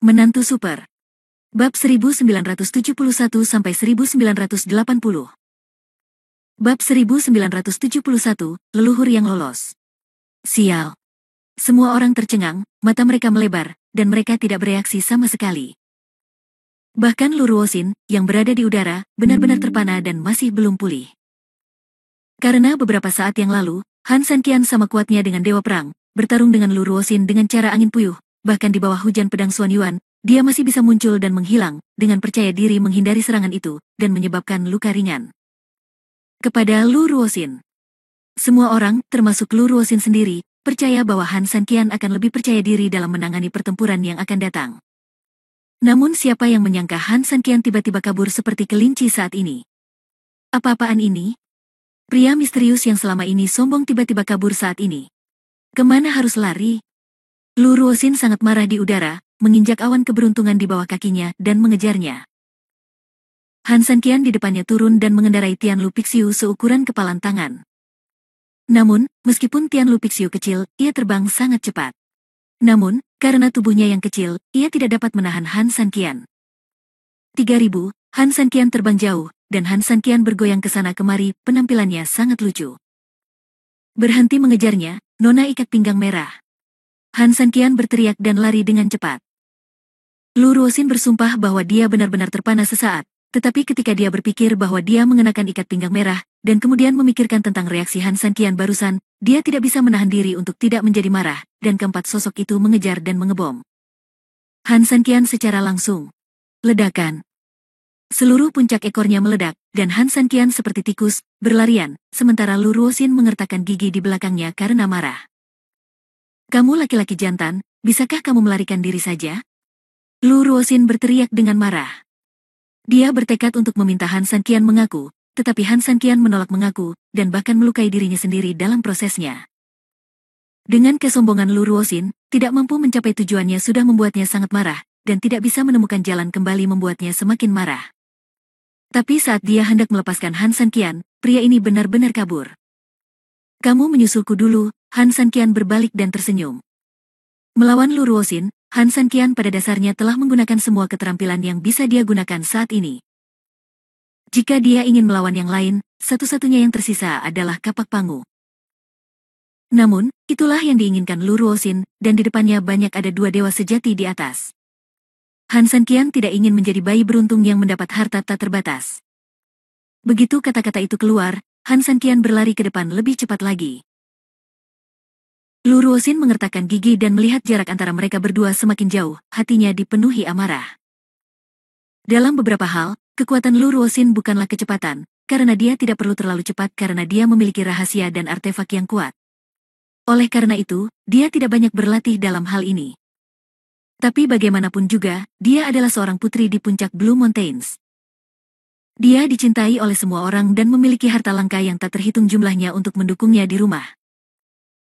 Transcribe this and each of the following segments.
Menantu Super. Bab 1971-1980. Bab 1971, Leluhur yang Lolos. Sial. Semua orang tercengang, mata mereka melebar, dan mereka tidak bereaksi sama sekali. Bahkan Lu Ruoxin, yang berada di udara, benar-benar terpana dan masih belum pulih. Karena beberapa saat yang lalu, Han Sanqian sama kuatnya dengan Dewa Perang, bertarung dengan Lu Ruoxin dengan cara angin puyuh, bahkan di bawah hujan pedang Xuan Yuan, dia masih bisa muncul dan menghilang, dengan percaya diri menghindari serangan itu, dan menyebabkan luka ringan. Kepada Lu Ruoxin. Semua orang, termasuk Lu Ruoxin sendiri, percaya bahwa Han Sanqian akan lebih percaya diri dalam menangani pertempuran yang akan datang. Namun siapa yang menyangka Han Sanqian tiba-tiba kabur seperti kelinci saat ini? Apa-apaan ini? Pria misterius yang selama ini sombong tiba-tiba kabur saat ini. Kemana harus lari? Lu Ruoxin sangat marah di udara, menginjak awan keberuntungan di bawah kakinya dan mengejarnya. Han Sanqian di depannya turun dan mengendarai Tian Lu Pixiu seukuran kepalan tangan. Namun, meskipun Tian Lu Pixiu kecil, ia terbang sangat cepat. Namun, karena tubuhnya yang kecil, ia tidak dapat menahan Han Sanqian. 3000, Han Sanqian terbang jauh, dan Han Sanqian bergoyang ke sana kemari, penampilannya sangat lucu. Berhenti mengejarnya, Nona ikat pinggang merah. Han Sanqian berteriak dan lari dengan cepat. Lu Ruoxin bersumpah bahwa dia benar-benar terpana sesaat, tetapi ketika dia berpikir bahwa dia mengenakan ikat pinggang merah, dan kemudian memikirkan tentang reaksi Han Sanqian barusan, dia tidak bisa menahan diri untuk tidak menjadi marah, dan keempat sosok itu mengejar dan mengebom Han Sanqian secara langsung. Ledakan. Seluruh puncak ekornya meledak, dan Han Sanqian seperti tikus, berlarian, sementara Lu Ruoxin mengertakkan gigi di belakangnya karena marah. Kamu laki-laki jantan, bisakah kamu melarikan diri saja? Lu Ruoxin berteriak dengan marah. Dia bertekad untuk meminta Han Sanqian mengaku, tetapi Han Sanqian menolak mengaku, dan bahkan melukai dirinya sendiri dalam prosesnya. Dengan kesombongan Lu Ruoxin, tidak mampu mencapai tujuannya sudah membuatnya sangat marah, dan tidak bisa menemukan jalan kembali membuatnya semakin marah. Tapi saat dia hendak melepaskan Han Sanqian, pria ini benar-benar kabur. Kamu menyusulku dulu, Han Sanqian berbalik dan tersenyum. Melawan Lu Ruoxin, Han Sanqian pada dasarnya telah menggunakan semua keterampilan yang bisa dia gunakan saat ini. Jika dia ingin melawan yang lain, satu-satunya yang tersisa adalah kapak pangu. Namun, itulah yang diinginkan Lu Ruoxin, dan di depannya banyak ada dua dewa sejati di atas. Han Sanqian tidak ingin menjadi bayi beruntung yang mendapat harta tak terbatas. Begitu kata-kata itu keluar, Han Sanqian berlari ke depan lebih cepat lagi. Lu Ruoxin mengertakkan gigi dan melihat jarak antara mereka berdua semakin jauh, hatinya dipenuhi amarah. Dalam beberapa hal, kekuatan Lu Ruoxin bukanlah kecepatan, karena dia tidak perlu terlalu cepat karena dia memiliki rahasia dan artefak yang kuat. Oleh karena itu, dia tidak banyak berlatih dalam hal ini. Tapi bagaimanapun juga, dia adalah seorang putri di puncak Blue Mountains. Dia dicintai oleh semua orang dan memiliki harta langka yang tak terhitung jumlahnya untuk mendukungnya di rumah.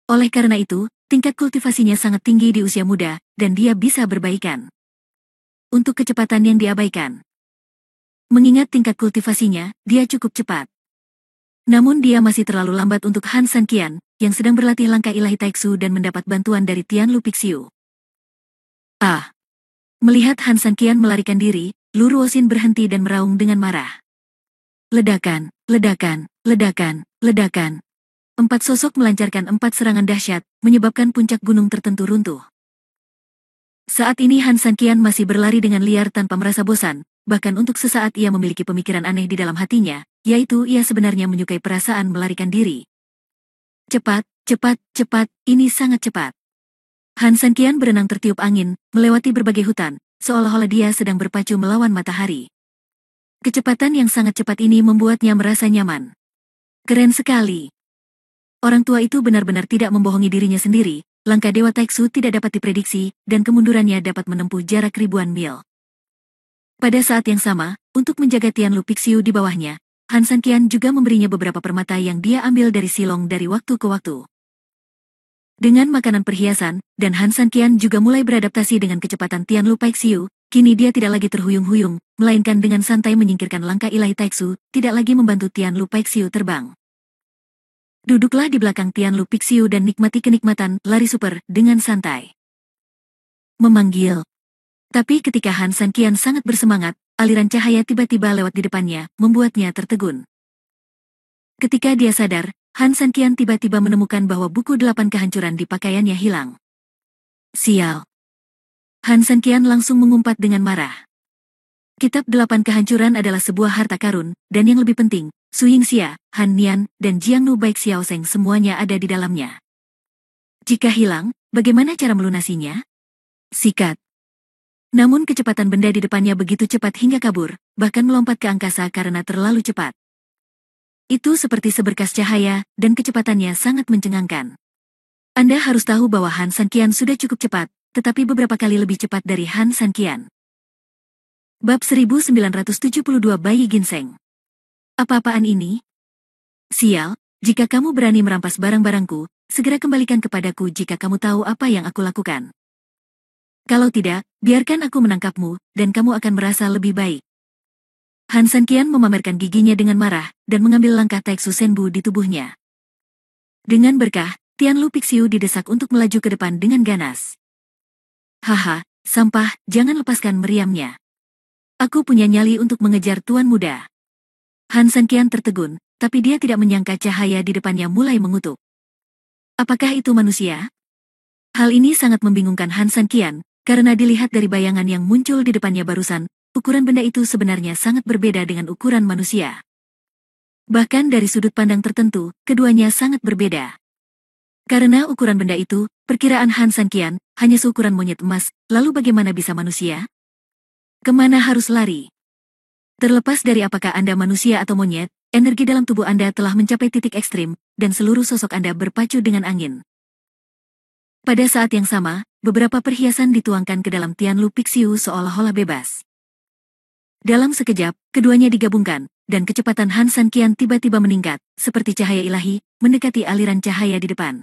Oleh karena itu, tingkat kultivasinya sangat tinggi di usia muda, dan dia bisa berbaikan. Untuk kecepatan yang diabaikan. Mengingat tingkat kultivasinya, dia cukup cepat. Namun dia masih terlalu lambat untuk Han Sanqian, yang sedang berlatih langkah ilahi Taiksu dan mendapat bantuan dari Tian Lu Pixiu. Melihat Han Sanqian melarikan diri, Lu Ruoxin berhenti dan meraung dengan marah. Ledakan, ledakan, ledakan, ledakan. 4 sosok melancarkan 4 serangan dahsyat, menyebabkan puncak gunung tertentu runtuh. Saat ini Han Sanqian masih berlari dengan liar tanpa merasa bosan, bahkan untuk sesaat ia memiliki pemikiran aneh di dalam hatinya, yaitu ia sebenarnya menyukai perasaan melarikan diri. Cepat, cepat, cepat, ini sangat cepat. Han Sanqian berenang tertiup angin, melewati berbagai hutan, seolah-olah dia sedang berpacu melawan matahari. Kecepatan yang sangat cepat ini membuatnya merasa nyaman. Keren sekali. Orang tua itu benar-benar tidak membohongi dirinya sendiri, langkah Dewa Taiksu tidak dapat diprediksi, dan kemundurannya dapat menempuh jarak ribuan mil. Pada saat yang sama, untuk menjaga Tian Lu Pixiu di bawahnya, Han Sanqian juga memberinya beberapa permata yang dia ambil dari Silong dari waktu ke waktu. Dengan makanan perhiasan, dan Han Sanqian juga mulai beradaptasi dengan kecepatan Tian Lu Pixiu, kini dia tidak lagi terhuyung-huyung, melainkan dengan santai menyingkirkan langkah ilahi Taiksu, tidak lagi membantu Tian Lu Pixiu terbang. Duduklah di belakang Tian Lu Pixiu dan nikmati kenikmatan lari super dengan santai. Memanggil. Tapi ketika Han Sanqian sangat bersemangat, aliran cahaya tiba-tiba lewat di depannya, membuatnya tertegun. Ketika dia sadar, Han Sanqian tiba-tiba menemukan bahwa buku 8 kehancuran di pakaiannya hilang. Sial. Han Sanqian langsung mengumpat dengan marah. Kitab 8 kehancuran adalah sebuah harta karun, dan yang lebih penting, Su Yingxia, Han Nian, dan Jiangnu Baik Xiaosheng semuanya ada di dalamnya. Jika hilang, bagaimana cara melunasinya? Sikat. Namun kecepatan benda di depannya begitu cepat hingga kabur, bahkan melompat ke angkasa karena terlalu cepat. Itu seperti seberkas cahaya, dan kecepatannya sangat mencengangkan. Anda harus tahu bahwa Han Sanqian sudah cukup cepat, tetapi beberapa kali lebih cepat dari Han Sanqian. Bab 1972 Bayi Ginseng. Apa-apaan ini? Sial, jika kamu berani merampas barang-barangku, segera kembalikan kepadaku jika kamu tahu apa yang aku lakukan. Kalau tidak, biarkan aku menangkapmu, dan kamu akan merasa lebih baik. Han Sanqian memamerkan giginya dengan marah, dan mengambil langkah Taeksu Senbu di tubuhnya. Dengan berkah, Tianlu Pixiu didesak untuk melaju ke depan dengan ganas. Haha, sampah, jangan lepaskan meriamnya. Aku punya nyali untuk mengejar tuan muda. Han Sanqian tertegun, tapi dia tidak menyangka cahaya di depannya mulai mengutuk. Apakah itu manusia? Hal ini sangat membingungkan Han Sanqian, karena dilihat dari bayangan yang muncul di depannya barusan, ukuran benda itu sebenarnya sangat berbeda dengan ukuran manusia. Bahkan dari sudut pandang tertentu, keduanya sangat berbeda. Karena ukuran benda itu, perkiraan Han Sanqian, hanya seukuran monyet emas, lalu bagaimana bisa manusia? Kemana harus lari? Terlepas dari apakah Anda manusia atau monyet, energi dalam tubuh Anda telah mencapai titik ekstrim, dan seluruh sosok Anda berpacu dengan angin. Pada saat yang sama, beberapa perhiasan dituangkan ke dalam Tianlu Pixiu seolah-olah bebas. Dalam sekejap, keduanya digabungkan, dan kecepatan Han Sanqian tiba-tiba meningkat, seperti cahaya ilahi, mendekati aliran cahaya di depan.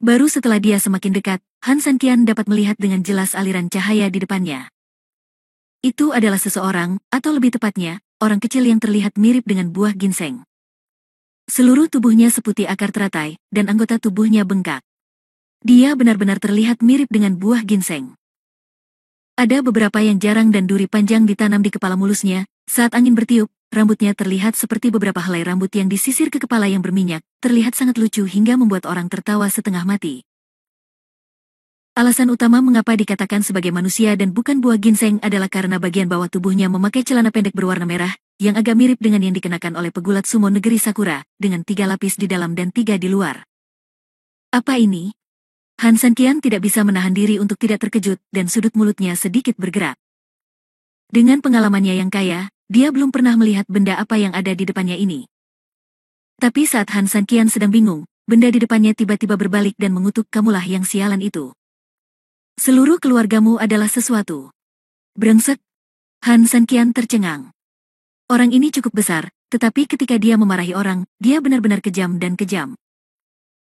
Baru setelah dia semakin dekat, Han Sanqian dapat melihat dengan jelas aliran cahaya di depannya. Itu adalah seseorang, atau lebih tepatnya, orang kecil yang terlihat mirip dengan buah ginseng. Seluruh tubuhnya seputih akar teratai, dan anggota tubuhnya bengkak. Dia benar-benar terlihat mirip dengan buah ginseng. Ada beberapa yang jarang dan duri panjang ditanam di kepala mulusnya, saat angin bertiup, rambutnya terlihat seperti beberapa helai rambut yang disisir ke kepala yang berminyak, terlihat sangat lucu hingga membuat orang tertawa setengah mati. Alasan utama mengapa dikatakan sebagai manusia dan bukan buah ginseng adalah karena bagian bawah tubuhnya memakai celana pendek berwarna merah, yang agak mirip dengan yang dikenakan oleh pegulat sumo negeri Sakura, dengan 3 lapis di dalam dan 3 di luar. Apa ini? Han Sanqian tidak bisa menahan diri untuk tidak terkejut, dan sudut mulutnya sedikit bergerak. Dengan pengalamannya yang kaya, dia belum pernah melihat benda apa yang ada di depannya ini. Tapi saat Han Sanqian sedang bingung, benda di depannya tiba-tiba berbalik dan mengutuk, "Kamulah yang sialan itu. Seluruh keluargamu adalah sesuatu." Brengsek. Han Sanqian tercengang. Orang ini cukup besar, tetapi ketika dia memarahi orang, dia benar-benar kejam dan kejam.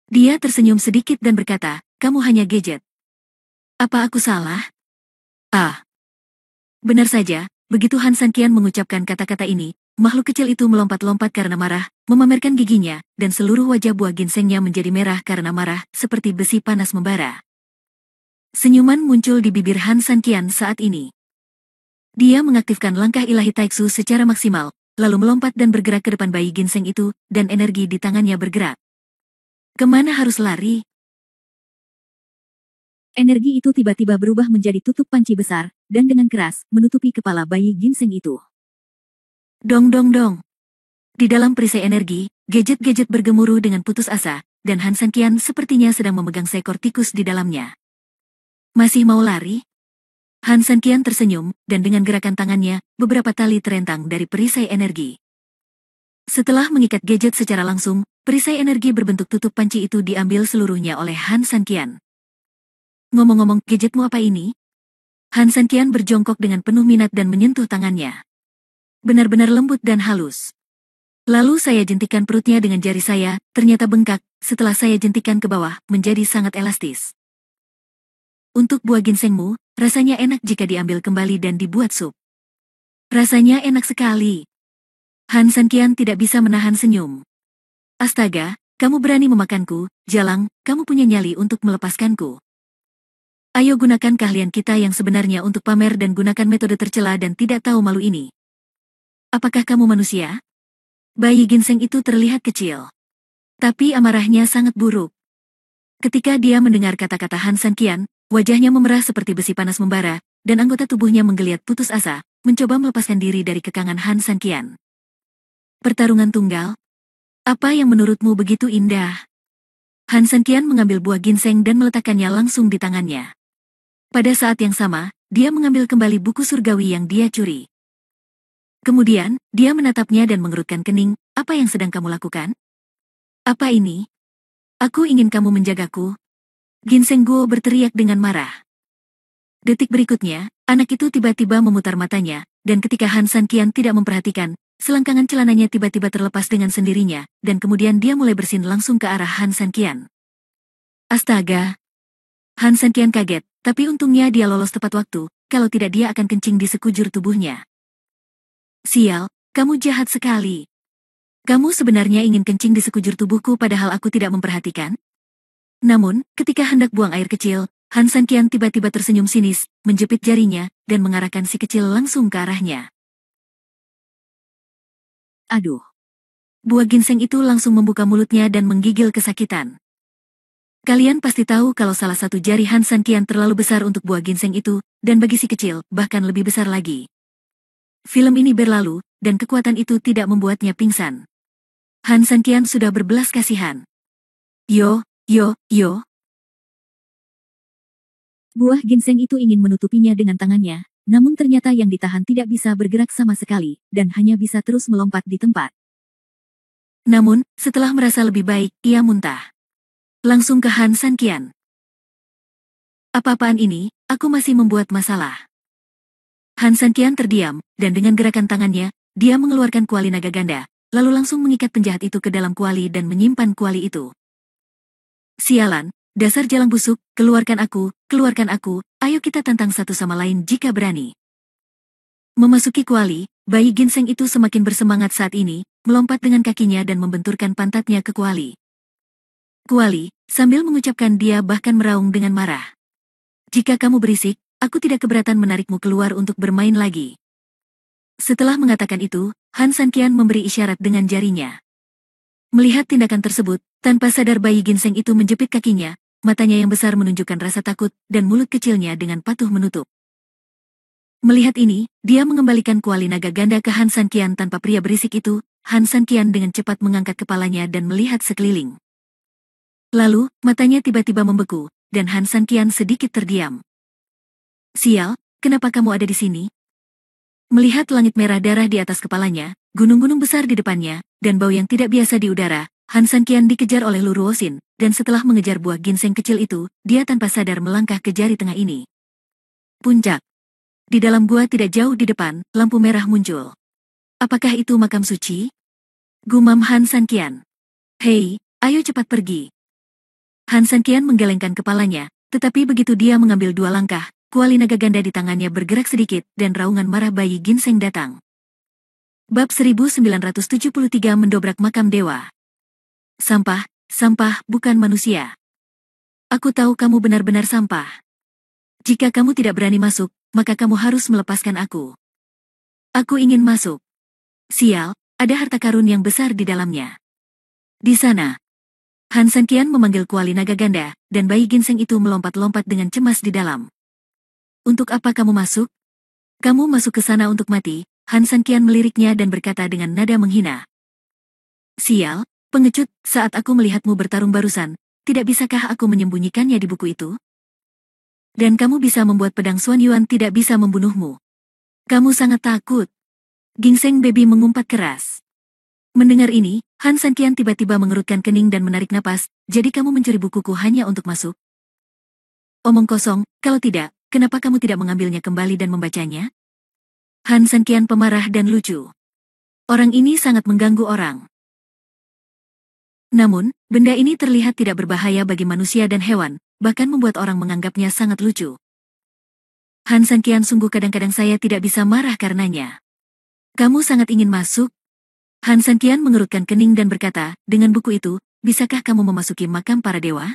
Dia tersenyum sedikit dan berkata, "Kamu hanya gadget. Apa aku salah?" Ah. Benar saja, begitu Han Sanqian mengucapkan kata-kata ini, makhluk kecil itu melompat-lompat karena marah, memamerkan giginya, dan seluruh wajah buah ginsengnya menjadi merah karena marah, seperti besi panas membara. Senyuman muncul di bibir Han Sanqian saat ini. Dia mengaktifkan langkah ilahi Taeksu secara maksimal, lalu melompat dan bergerak ke depan bayi ginseng itu, dan energi di tangannya bergerak. Kemana harus lari? Energi itu tiba-tiba berubah menjadi tutup panci besar, dan dengan keras, menutupi kepala bayi ginseng itu. Dong dong dong. Di dalam perisai energi, gadget-gadget bergemuruh dengan putus asa, dan Han Sanqian sepertinya sedang memegang seekor tikus di dalamnya. Masih mau lari? Han Sanqian tersenyum, dan dengan gerakan tangannya, beberapa tali terentang dari perisai energi. Setelah mengikat gadget secara langsung, perisai energi berbentuk tutup panci itu diambil seluruhnya oleh Han Sanqian. Ngomong-ngomong, gadgetmu apa ini? Han Sanqian berjongkok dengan penuh minat dan menyentuh tangannya. Benar-benar lembut dan halus. Lalu saya jentikan perutnya dengan jari saya, ternyata bengkak, setelah saya jentikan ke bawah, menjadi sangat elastis. Untuk buah ginsengmu, rasanya enak jika diambil kembali dan dibuat sup. Rasanya enak sekali. Han Sanqian tidak bisa menahan senyum. Astaga, kamu berani memakanku, Jalang, kamu punya nyali untuk melepaskanku. Ayo gunakan keahlian kita yang sebenarnya untuk pamer dan gunakan metode tercela dan tidak tahu malu ini. Apakah kamu manusia? Bayi ginseng itu terlihat kecil. Tapi amarahnya sangat buruk. Ketika dia mendengar kata-kata Han Sanqian, wajahnya memerah seperti besi panas membara, dan anggota tubuhnya menggeliat putus asa, mencoba melepaskan diri dari kekangan Han Sanqian. Pertarungan tunggal? Apa yang menurutmu begitu indah? Han Sanqian mengambil buah ginseng dan meletakkannya langsung di tangannya. Pada saat yang sama, dia mengambil kembali buku surgawi yang dia curi. Kemudian, dia menatapnya dan mengerutkan kening. Apa yang sedang kamu lakukan? Apa ini? Aku ingin kamu menjagaku. Ginseng Guo berteriak dengan marah. Detik berikutnya, anak itu tiba-tiba memutar matanya, dan ketika Han Sanqian tidak memperhatikan, selangkangan celananya tiba-tiba terlepas dengan sendirinya, dan kemudian dia mulai bersin langsung ke arah Han Sanqian. Astaga! Han Sanqian kaget, tapi untungnya dia lolos tepat waktu, kalau tidak dia akan kencing di sekujur tubuhnya. Sial, kamu jahat sekali. Kamu sebenarnya ingin kencing di sekujur tubuhku padahal aku tidak memperhatikan? Namun, ketika hendak buang air kecil, Han Sanqian tiba-tiba tersenyum sinis, menjepit jarinya, dan mengarahkan si kecil langsung ke arahnya. Aduh! Buah ginseng itu langsung membuka mulutnya dan menggigil kesakitan. Kalian pasti tahu kalau salah satu jari Han Sanqian terlalu besar untuk buah ginseng itu, dan bagi si kecil, bahkan lebih besar lagi. Film ini berlalu, dan kekuatan itu tidak membuatnya pingsan. Han Sanqian sudah berbelas kasihan. Yo. Buah ginseng itu ingin menutupinya dengan tangannya, namun ternyata yang ditahan tidak bisa bergerak sama sekali, dan hanya bisa terus melompat di tempat. Namun, setelah merasa lebih baik, ia muntah. Langsung ke Han Sanqian. Apa-apaan ini, aku masih membuat masalah. Han Sanqian terdiam, dan dengan gerakan tangannya, dia mengeluarkan kuali naga ganda, lalu langsung mengikat penjahat itu ke dalam kuali dan menyimpan kuali itu. Sialan, dasar jalang busuk, keluarkan aku, ayo kita tantang satu sama lain jika berani. Memasuki kuali, bayi ginseng itu semakin bersemangat saat ini, melompat dengan kakinya dan membenturkan pantatnya ke kuali. Kuali, sambil mengucapkan dia bahkan meraung dengan marah. Jika kamu berisik, aku tidak keberatan menarikmu keluar untuk bermain lagi. Setelah mengatakan itu, Han Sanqian memberi isyarat dengan jarinya. Melihat tindakan tersebut, tanpa sadar bayi ginseng itu menjepit kakinya, matanya yang besar menunjukkan rasa takut, dan mulut kecilnya dengan patuh menutup. Melihat ini, dia mengembalikan kuali naga ganda ke Han Sanqian tanpa pria berisik itu. Han Sanqian dengan cepat mengangkat kepalanya dan melihat sekeliling. Lalu, matanya tiba-tiba membeku, dan Han Sanqian sedikit terdiam. Sial, kenapa kamu ada di sini? Melihat langit merah darah di atas kepalanya, gunung-gunung besar di depannya, dan bau yang tidak biasa di udara, Han Sanqian dikejar oleh Lu Ruoxin, dan setelah mengejar buah ginseng kecil itu, dia tanpa sadar melangkah ke jari tengah ini. Puncak. Di dalam gua tidak jauh di depan, lampu merah muncul. Apakah itu makam suci? Gumam Han Sanqian. Hei, ayo cepat pergi. Han Sanqian menggelengkan kepalanya, tetapi begitu dia mengambil dua langkah, kuali naga ganda di tangannya bergerak sedikit, dan raungan marah bayi ginseng datang. Bab 1973 mendobrak makam dewa. Sampah, bukan manusia. Aku tahu kamu benar-benar sampah. Jika kamu tidak berani masuk, maka kamu harus melepaskan aku. Aku ingin masuk. Sial, ada harta karun yang besar di dalamnya. Di sana. Han Sanqian memanggil kuali naga ganda, dan bayi ginseng itu melompat-lompat dengan cemas di dalam. Untuk apa kamu masuk? Kamu masuk ke sana untuk mati. Han Sanqian meliriknya dan berkata dengan nada menghina. Sial, pengecut, saat aku melihatmu bertarung barusan, tidak bisakah aku menyembunyikannya di buku itu? Dan kamu bisa membuat pedang Xuan Yuan tidak bisa membunuhmu. Kamu sangat takut. Ginseng baby mengumpat keras. Mendengar ini, Han Sanqian tiba-tiba mengerutkan kening dan menarik napas, jadi kamu mencuri bukuku hanya untuk masuk? Omong kosong, kalau tidak, kenapa kamu tidak mengambilnya kembali dan membacanya? Han Sanqian pemarah dan lucu. Orang ini sangat mengganggu orang. Namun, benda ini terlihat tidak berbahaya bagi manusia dan hewan, bahkan membuat orang menganggapnya sangat lucu. Han Sanqian sungguh kadang-kadang saya tidak bisa marah karenanya. Kamu sangat ingin masuk? Han Sanqian mengerutkan kening dan berkata, dengan buku itu, bisakah kamu memasuki makam para dewa?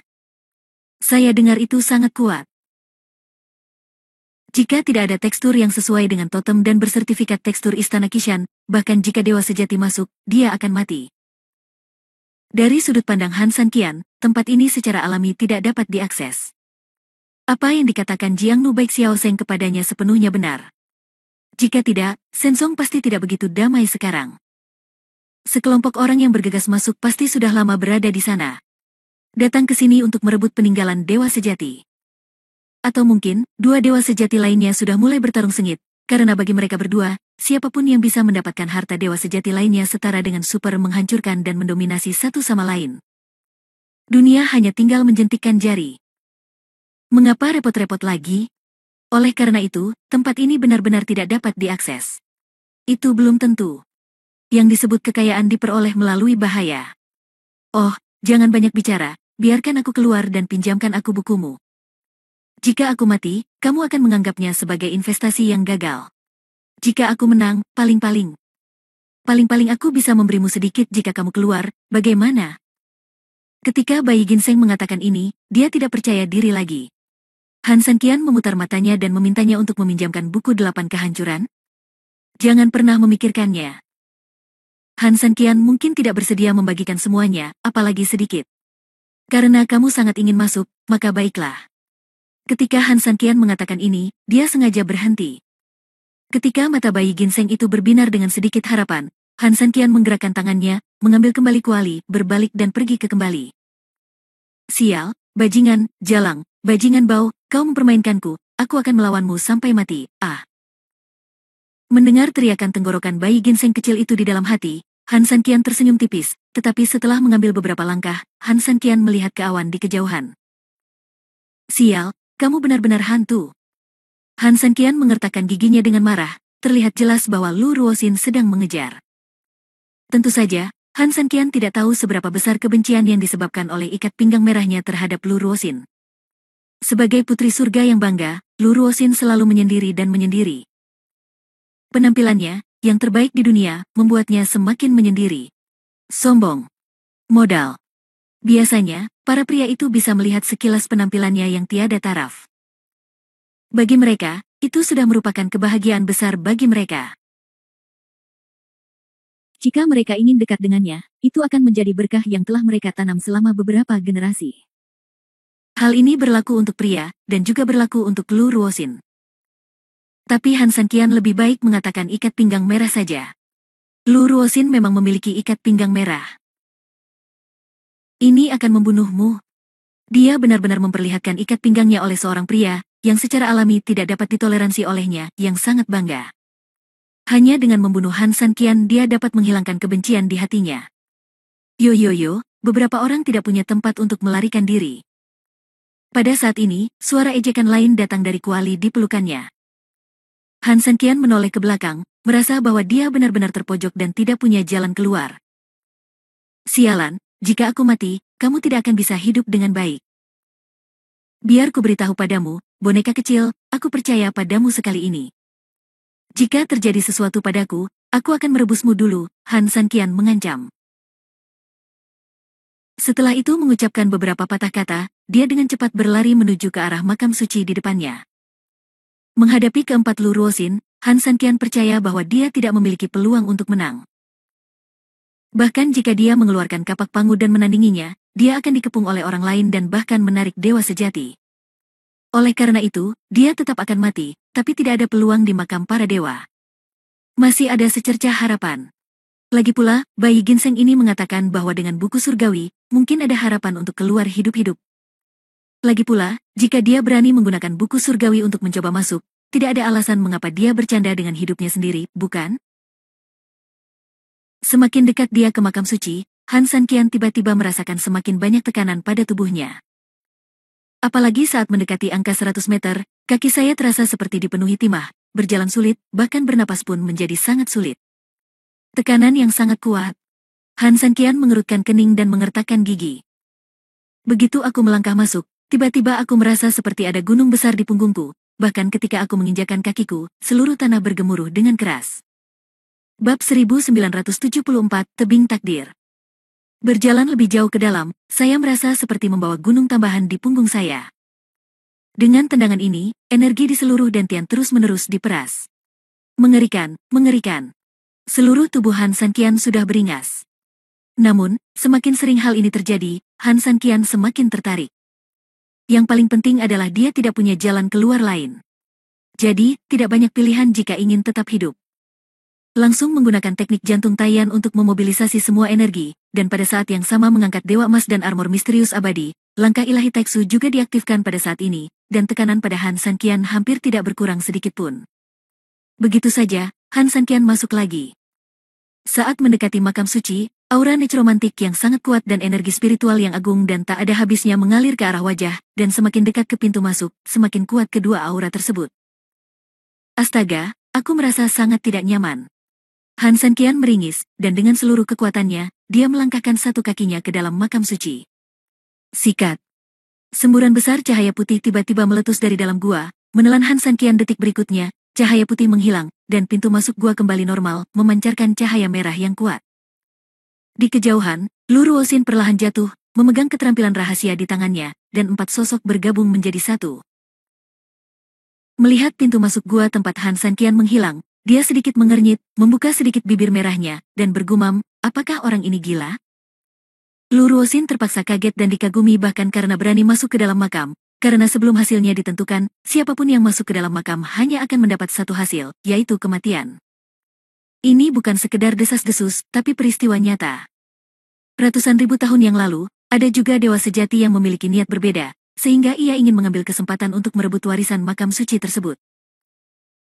Saya dengar itu sangat kuat. Jika tidak ada tekstur yang sesuai dengan totem dan bersertifikat tekstur Istana Kishan, bahkan jika dewa sejati masuk, dia akan mati. Dari sudut pandang Han San Qian, tempat ini secara alami tidak dapat diakses. Apa yang dikatakan Jiang Nu Baik Xiao Seng kepadanya sepenuhnya benar. Jika tidak, Shen Song pasti tidak begitu damai sekarang. Sekelompok orang yang bergegas masuk pasti sudah lama berada di sana. Datang ke sini untuk merebut peninggalan dewa sejati. Atau mungkin, dua dewa sejati lainnya sudah mulai bertarung sengit, karena bagi mereka berdua, siapapun yang bisa mendapatkan harta dewa sejati lainnya setara dengan super menghancurkan dan mendominasi satu sama lain. Dunia hanya tinggal menjentikkan jari. Mengapa repot-repot lagi? Oleh karena itu, tempat ini benar-benar tidak dapat diakses. Itu belum tentu. Yang disebut kekayaan diperoleh melalui bahaya. Oh, jangan banyak bicara, biarkan aku keluar dan pinjamkan aku bukumu. Jika aku mati, kamu akan menganggapnya sebagai investasi yang gagal. Jika aku menang, paling-paling aku bisa memberimu sedikit jika kamu keluar, bagaimana? Ketika Bayi Ginseng mengatakan ini, dia tidak percaya diri lagi. Han San Qian memutar matanya dan memintanya untuk meminjamkan buku 8 kehancuran. Jangan pernah memikirkannya. Han San Qian mungkin tidak bersedia membagikan semuanya, apalagi sedikit. Karena kamu sangat ingin masuk, maka baiklah. Ketika Han San Qian mengatakan ini, dia sengaja berhenti. Ketika mata Bayi Ginseng itu berbinar dengan sedikit harapan, Han San Qian menggerakkan tangannya, mengambil kembali kuali, berbalik dan pergi ke kembali. Sial, bajingan, jalang, bajingan bau, kau mempermainkanku, aku akan melawanmu sampai mati, ah. Mendengar teriakan tenggorokan Bayi Ginseng kecil itu di dalam hati, Han San Qian tersenyum tipis, tetapi setelah mengambil beberapa langkah, Han San Qian melihat ke awan di kejauhan. Sial, kamu benar-benar hantu. Han San Qian mengertakkan giginya dengan marah, terlihat jelas bahwa Lu Ruoxin sedang mengejar. Tentu saja, Han San Qian tidak tahu seberapa besar kebencian yang disebabkan oleh ikat pinggang merahnya terhadap Lu Ruoxin. Sebagai putri surga yang bangga, Lu Ruoxin selalu menyendiri dan menyendiri. Penampilannya, yang terbaik di dunia, membuatnya semakin menyendiri. Sombong. Modal. Biasanya, para pria itu bisa melihat sekilas penampilannya yang tiada taraf. Bagi mereka, itu sudah merupakan kebahagiaan besar bagi mereka. Jika mereka ingin dekat dengannya, itu akan menjadi berkah yang telah mereka tanam selama beberapa generasi. Hal ini berlaku untuk pria, dan juga berlaku untuk Lu Ruoxin. Tapi Han San Qian lebih baik mengatakan ikat pinggang merah saja. Lu Ruoxin memang memiliki ikat pinggang merah. Ini akan membunuhmu. Dia benar-benar memperlihatkan ikat pinggangnya oleh seorang pria, yang secara alami tidak dapat ditoleransi olehnya, yang sangat bangga. Hanya dengan membunuh Han San Qian dia dapat menghilangkan kebencian di hatinya. Yo, beberapa orang tidak punya tempat untuk melarikan diri. Pada saat ini, suara ejekan lain datang dari kuali di pelukannya. Han San Qian menoleh ke belakang, merasa bahwa dia benar-benar terpojok dan tidak punya jalan keluar. Sialan, jika aku mati, kamu tidak akan bisa hidup dengan baik. Biar ku beritahu padamu, boneka kecil, aku percaya padamu sekali ini. Jika terjadi sesuatu padaku, aku akan merebusmu dulu, Han San Qian mengancam. Setelah itu mengucapkan beberapa patah kata, dia dengan cepat berlari menuju ke arah makam suci di depannya. Menghadapi keempat Lu Ruoxin, Han San Qian percaya bahwa dia tidak memiliki peluang untuk menang. Bahkan jika dia mengeluarkan kapak pangu dan menandinginya, dia akan dikepung oleh orang lain dan bahkan menarik dewa sejati. Oleh karena itu, dia tetap akan mati, tapi tidak ada peluang di makam para dewa. Masih ada secercah harapan. Lagi pula, Bayi Ginseng ini mengatakan bahwa dengan buku surgawi, mungkin ada harapan untuk keluar hidup-hidup. Lagi pula, jika dia berani menggunakan buku surgawi untuk mencoba masuk, tidak ada alasan mengapa dia bercanda dengan hidupnya sendiri, bukan? Semakin dekat dia ke makam suci, Han San Qian tiba-tiba merasakan semakin banyak tekanan pada tubuhnya. Apalagi saat mendekati angka 100 meter, kaki saya terasa seperti dipenuhi timah, berjalan sulit, bahkan bernapas pun menjadi sangat sulit. Tekanan yang sangat kuat. Han San Qian mengerutkan kening dan mengertakkan gigi. Begitu aku melangkah masuk, tiba-tiba aku merasa seperti ada gunung besar di punggungku, bahkan ketika aku menginjakkan kakiku, seluruh tanah bergemuruh dengan keras. Bab 1974, Tebing Takdir. Berjalan lebih jauh ke dalam, saya merasa seperti membawa gunung tambahan di punggung saya. Dengan tendangan ini, energi di seluruh dantian terus-menerus diperas. Mengerikan, mengerikan. Seluruh tubuh Han Sanqian sudah beringas. Namun, semakin sering hal ini terjadi, Han Sanqian semakin tertarik. Yang paling penting adalah dia tidak punya jalan keluar lain. Jadi, tidak banyak pilihan jika ingin tetap hidup. Langsung menggunakan teknik jantung Taiyan untuk memobilisasi semua energi, dan pada saat yang sama mengangkat Dewa Emas dan armor misterius abadi, langkah ilahi Taiksu juga diaktifkan pada saat ini, dan tekanan pada Han Sanqian hampir tidak berkurang sedikit pun. Begitu saja, Han Sanqian masuk lagi. Saat mendekati makam suci, aura necromantik yang sangat kuat dan energi spiritual yang agung dan tak ada habisnya mengalir ke arah wajah, dan semakin dekat ke pintu masuk, semakin kuat kedua aura tersebut. Astaga, aku merasa sangat tidak nyaman. Han Sanqian meringis, dan dengan seluruh kekuatannya, dia melangkahkan satu kakinya ke dalam makam suci. Sikat. Semburan besar cahaya putih tiba-tiba meletus dari dalam gua, menelan Han Sanqian detik berikutnya, cahaya putih menghilang, dan pintu masuk gua kembali normal, memancarkan cahaya merah yang kuat. Di kejauhan, Lu Ruoxin perlahan jatuh, memegang keterampilan rahasia di tangannya, dan 4 sosok bergabung menjadi satu. Melihat pintu masuk gua tempat Han Sanqian menghilang, dia sedikit mengernyit, membuka sedikit bibir merahnya, dan bergumam, apakah orang ini gila? Lu Ruoxin terpaksa kaget dan dikagumi bahkan karena berani masuk ke dalam makam, karena sebelum hasilnya ditentukan, siapapun yang masuk ke dalam makam hanya akan mendapat satu hasil, yaitu kematian. Ini bukan sekedar desas-desus, tapi peristiwa nyata. Ratusan ribu tahun yang lalu, ada juga dewa sejati yang memiliki niat berbeda, sehingga ia ingin mengambil kesempatan untuk merebut warisan makam suci tersebut.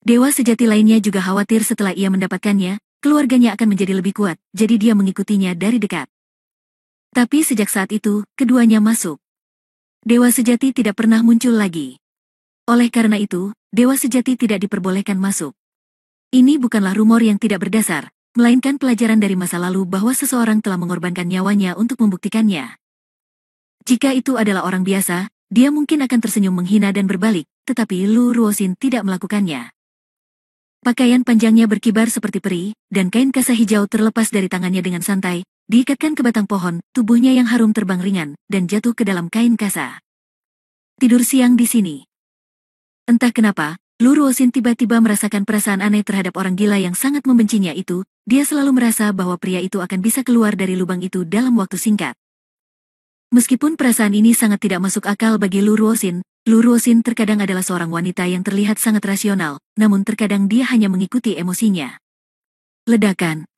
Dewa sejati lainnya juga khawatir setelah ia mendapatkannya, keluarganya akan menjadi lebih kuat, jadi dia mengikutinya dari dekat. Tapi sejak saat itu, keduanya masuk. Dewa sejati tidak pernah muncul lagi. Oleh karena itu, dewa sejati tidak diperbolehkan masuk. Ini bukanlah rumor yang tidak berdasar, melainkan pelajaran dari masa lalu bahwa seseorang telah mengorbankan nyawanya untuk membuktikannya. Jika itu adalah orang biasa, dia mungkin akan tersenyum menghina dan berbalik, tetapi Lu Ruoxin tidak melakukannya. Pakaian panjangnya berkibar seperti peri, dan kain kasa hijau terlepas dari tangannya dengan santai, diikatkan ke batang pohon, tubuhnya yang harum terbang ringan, dan jatuh ke dalam kain kasa. Tidur siang di sini. Entah kenapa, Lu Ruoxin tiba-tiba merasakan perasaan aneh terhadap orang gila yang sangat membencinya itu, dia selalu merasa bahwa pria itu akan bisa keluar dari lubang itu dalam waktu singkat. Meskipun perasaan ini sangat tidak masuk akal bagi Lu Ruoxin terkadang adalah seorang wanita yang terlihat sangat rasional, namun terkadang dia hanya mengikuti emosinya. Ledakan.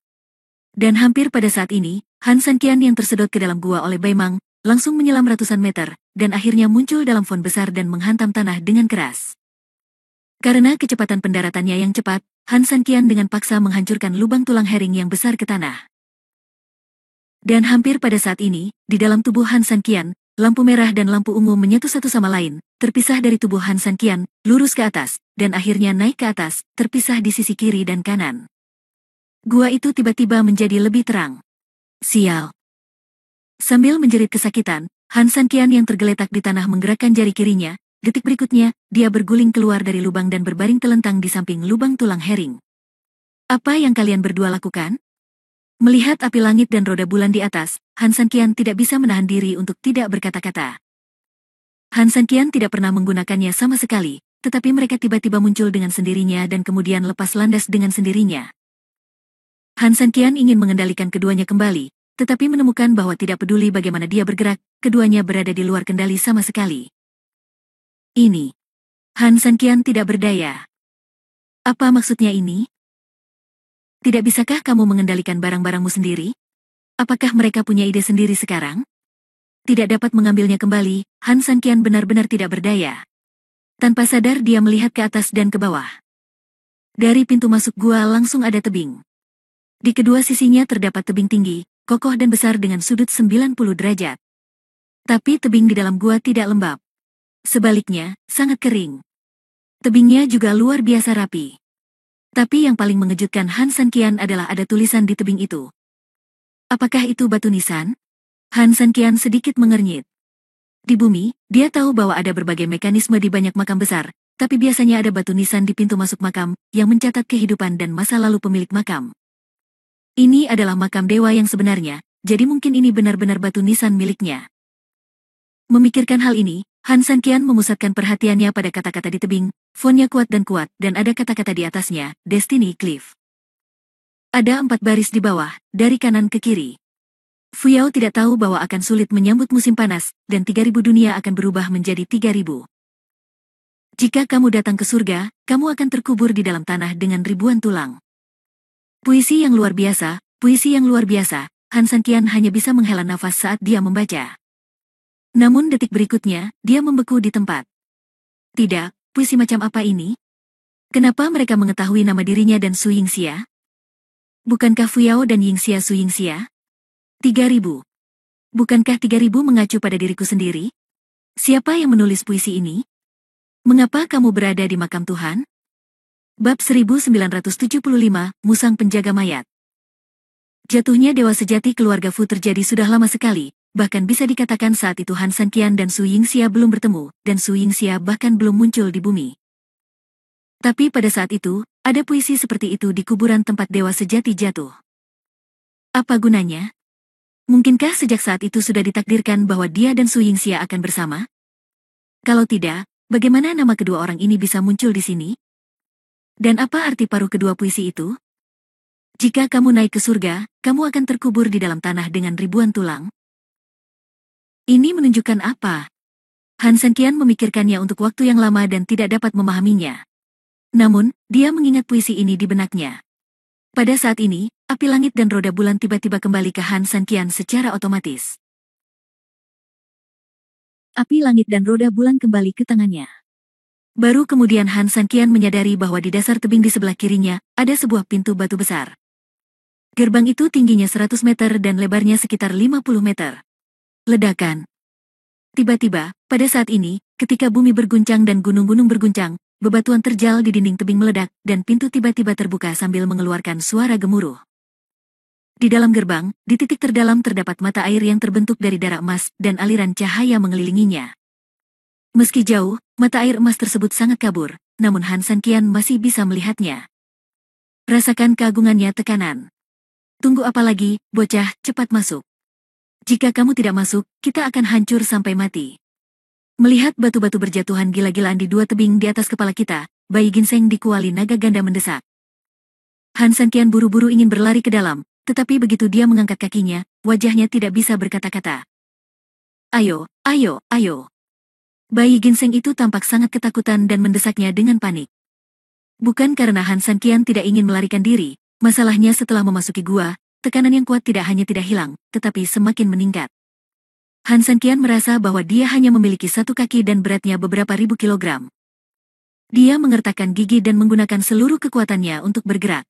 Dan hampir pada saat ini, Han Sanqian yang tersedot ke dalam gua oleh Baimang, langsung menyelam ratusan meter, dan akhirnya muncul dalam font besar dan menghantam tanah dengan keras. Karena kecepatan pendaratannya yang cepat, Han Sanqian dengan paksa menghancurkan lubang tulang hering yang besar ke tanah. Dan hampir pada saat ini, di dalam tubuh Han Sanqian, lampu merah dan lampu ungu menyatu satu sama lain, terpisah dari tubuh Han Sanqian, lurus ke atas, dan akhirnya naik ke atas, terpisah di sisi kiri dan kanan. Gua itu tiba-tiba menjadi lebih terang. Sial. Sambil menjerit kesakitan, Han Sanqian yang tergeletak di tanah menggerakkan jari kirinya, detik berikutnya, dia berguling keluar dari lubang dan berbaring telentang di samping lubang tulang hering. Apa yang kalian berdua lakukan? Melihat api langit dan roda bulan di atas, Han Sanqian tidak bisa menahan diri untuk tidak berkata-kata. Han Sanqian tidak pernah menggunakannya sama sekali, tetapi mereka tiba-tiba muncul dengan sendirinya dan kemudian lepas landas dengan sendirinya. Han Sanqian ingin mengendalikan keduanya kembali, tetapi menemukan bahwa tidak peduli bagaimana dia bergerak, keduanya berada di luar kendali sama sekali. Ini. Han Sanqian tidak berdaya. Apa maksudnya ini? Tidak bisakah kamu mengendalikan barang-barangmu sendiri? Apakah mereka punya ide sendiri sekarang? Tidak dapat mengambilnya kembali, Han Sanqian benar-benar tidak berdaya. Tanpa sadar dia melihat ke atas dan ke bawah. Dari pintu masuk gua langsung ada tebing. Di kedua sisinya terdapat tebing tinggi, kokoh dan besar dengan sudut 90 derajat. Tapi tebing di dalam gua tidak lembab. Sebaliknya, sangat kering. Tebingnya juga luar biasa rapi. Tapi yang paling mengejutkan Han Sanqian adalah ada tulisan di tebing itu. Apakah itu batu nisan? Han Sanqian sedikit mengernyit. Di bumi, dia tahu bahwa ada berbagai mekanisme di banyak makam besar, tapi biasanya ada batu nisan di pintu masuk makam, yang mencatat kehidupan dan masa lalu pemilik makam. Ini adalah makam dewa yang sebenarnya, jadi mungkin ini benar-benar batu nisan miliknya. Memikirkan hal ini, Han Sanqian memusatkan perhatiannya pada kata-kata di tebing, fontnya kuat, dan ada kata-kata di atasnya, Destiny Cliff. Ada 4 baris di bawah, dari kanan ke kiri. Fuyao tidak tahu bahwa akan sulit menyambut musim panas, dan 3.000 dunia akan berubah menjadi 3.000. Jika kamu datang ke surga, kamu akan terkubur di dalam tanah dengan ribuan tulang. Puisi yang luar biasa, puisi yang luar biasa. Han Sanqian hanya bisa menghela nafas saat dia membaca. Namun detik berikutnya, dia membeku di tempat. Tidak, puisi macam apa ini? Kenapa mereka mengetahui nama dirinya dan Su Yingxia? Bukankah Fuyao dan Yingxia Su Yingxia? 3.000. Bukankah 3.000 mengacu pada diriku sendiri? Siapa yang menulis puisi ini? Mengapa kamu berada di makam Tuhan? Bab 1975, Musang Penjaga Mayat. Jatuhnya dewa sejati keluarga Fu terjadi sudah lama sekali, bahkan bisa dikatakan saat itu Han Sanqian dan Su Yingxia belum bertemu, dan Su Yingxia bahkan belum muncul di bumi. Tapi pada saat itu, ada puisi seperti itu di kuburan tempat dewa sejati jatuh. Apa gunanya? Mungkinkah sejak saat itu sudah ditakdirkan bahwa dia dan Su Yingxia akan bersama? Kalau tidak, bagaimana nama kedua orang ini bisa muncul di sini? Dan apa arti paruh kedua puisi itu? Jika kamu naik ke surga, kamu akan terkubur di dalam tanah dengan ribuan tulang. Ini menunjukkan apa? Han Sanqian memikirkannya untuk waktu yang lama dan tidak dapat memahaminya. Namun, dia mengingat puisi ini di benaknya. Pada saat ini, api langit dan roda bulan tiba-tiba kembali ke Han Sanqian secara otomatis. Api langit dan roda bulan kembali ke tangannya. Baru kemudian Han Sanqian menyadari bahwa di dasar tebing di sebelah kirinya, ada sebuah pintu batu besar. Gerbang itu tingginya 100 meter dan lebarnya sekitar 50 meter. Ledakan. Tiba-tiba, pada saat ini, ketika bumi berguncang dan gunung-gunung berguncang, bebatuan terjal di dinding tebing meledak, dan pintu tiba-tiba terbuka sambil mengeluarkan suara gemuruh. Di dalam gerbang, di titik terdalam terdapat mata air yang terbentuk dari darah emas, dan aliran cahaya mengelilinginya. Meski jauh, mata air emas tersebut sangat kabur, namun Han Sanqian masih bisa melihatnya. Rasakan keagungannya tekanan. Tunggu apa lagi, bocah, cepat masuk. Jika kamu tidak masuk, kita akan hancur sampai mati. Melihat batu-batu berjatuhan gila-gilaan di 2 tebing di atas kepala kita, Bayi Ginseng di kuali naga ganda mendesak. Han Sanqian buru-buru ingin berlari ke dalam, tetapi begitu dia mengangkat kakinya, wajahnya tidak bisa berkata-kata. Ayo, ayo, ayo. Bayi Ginseng itu tampak sangat ketakutan dan mendesaknya dengan panik. Bukan karena Han Sanqian tidak ingin melarikan diri, masalahnya setelah memasuki gua, tekanan yang kuat tidak hanya tidak hilang, tetapi semakin meningkat. Han Sanqian merasa bahwa dia hanya memiliki 1 kaki dan beratnya beberapa ribu kilogram. Dia mengertakkan gigi dan menggunakan seluruh kekuatannya untuk bergerak.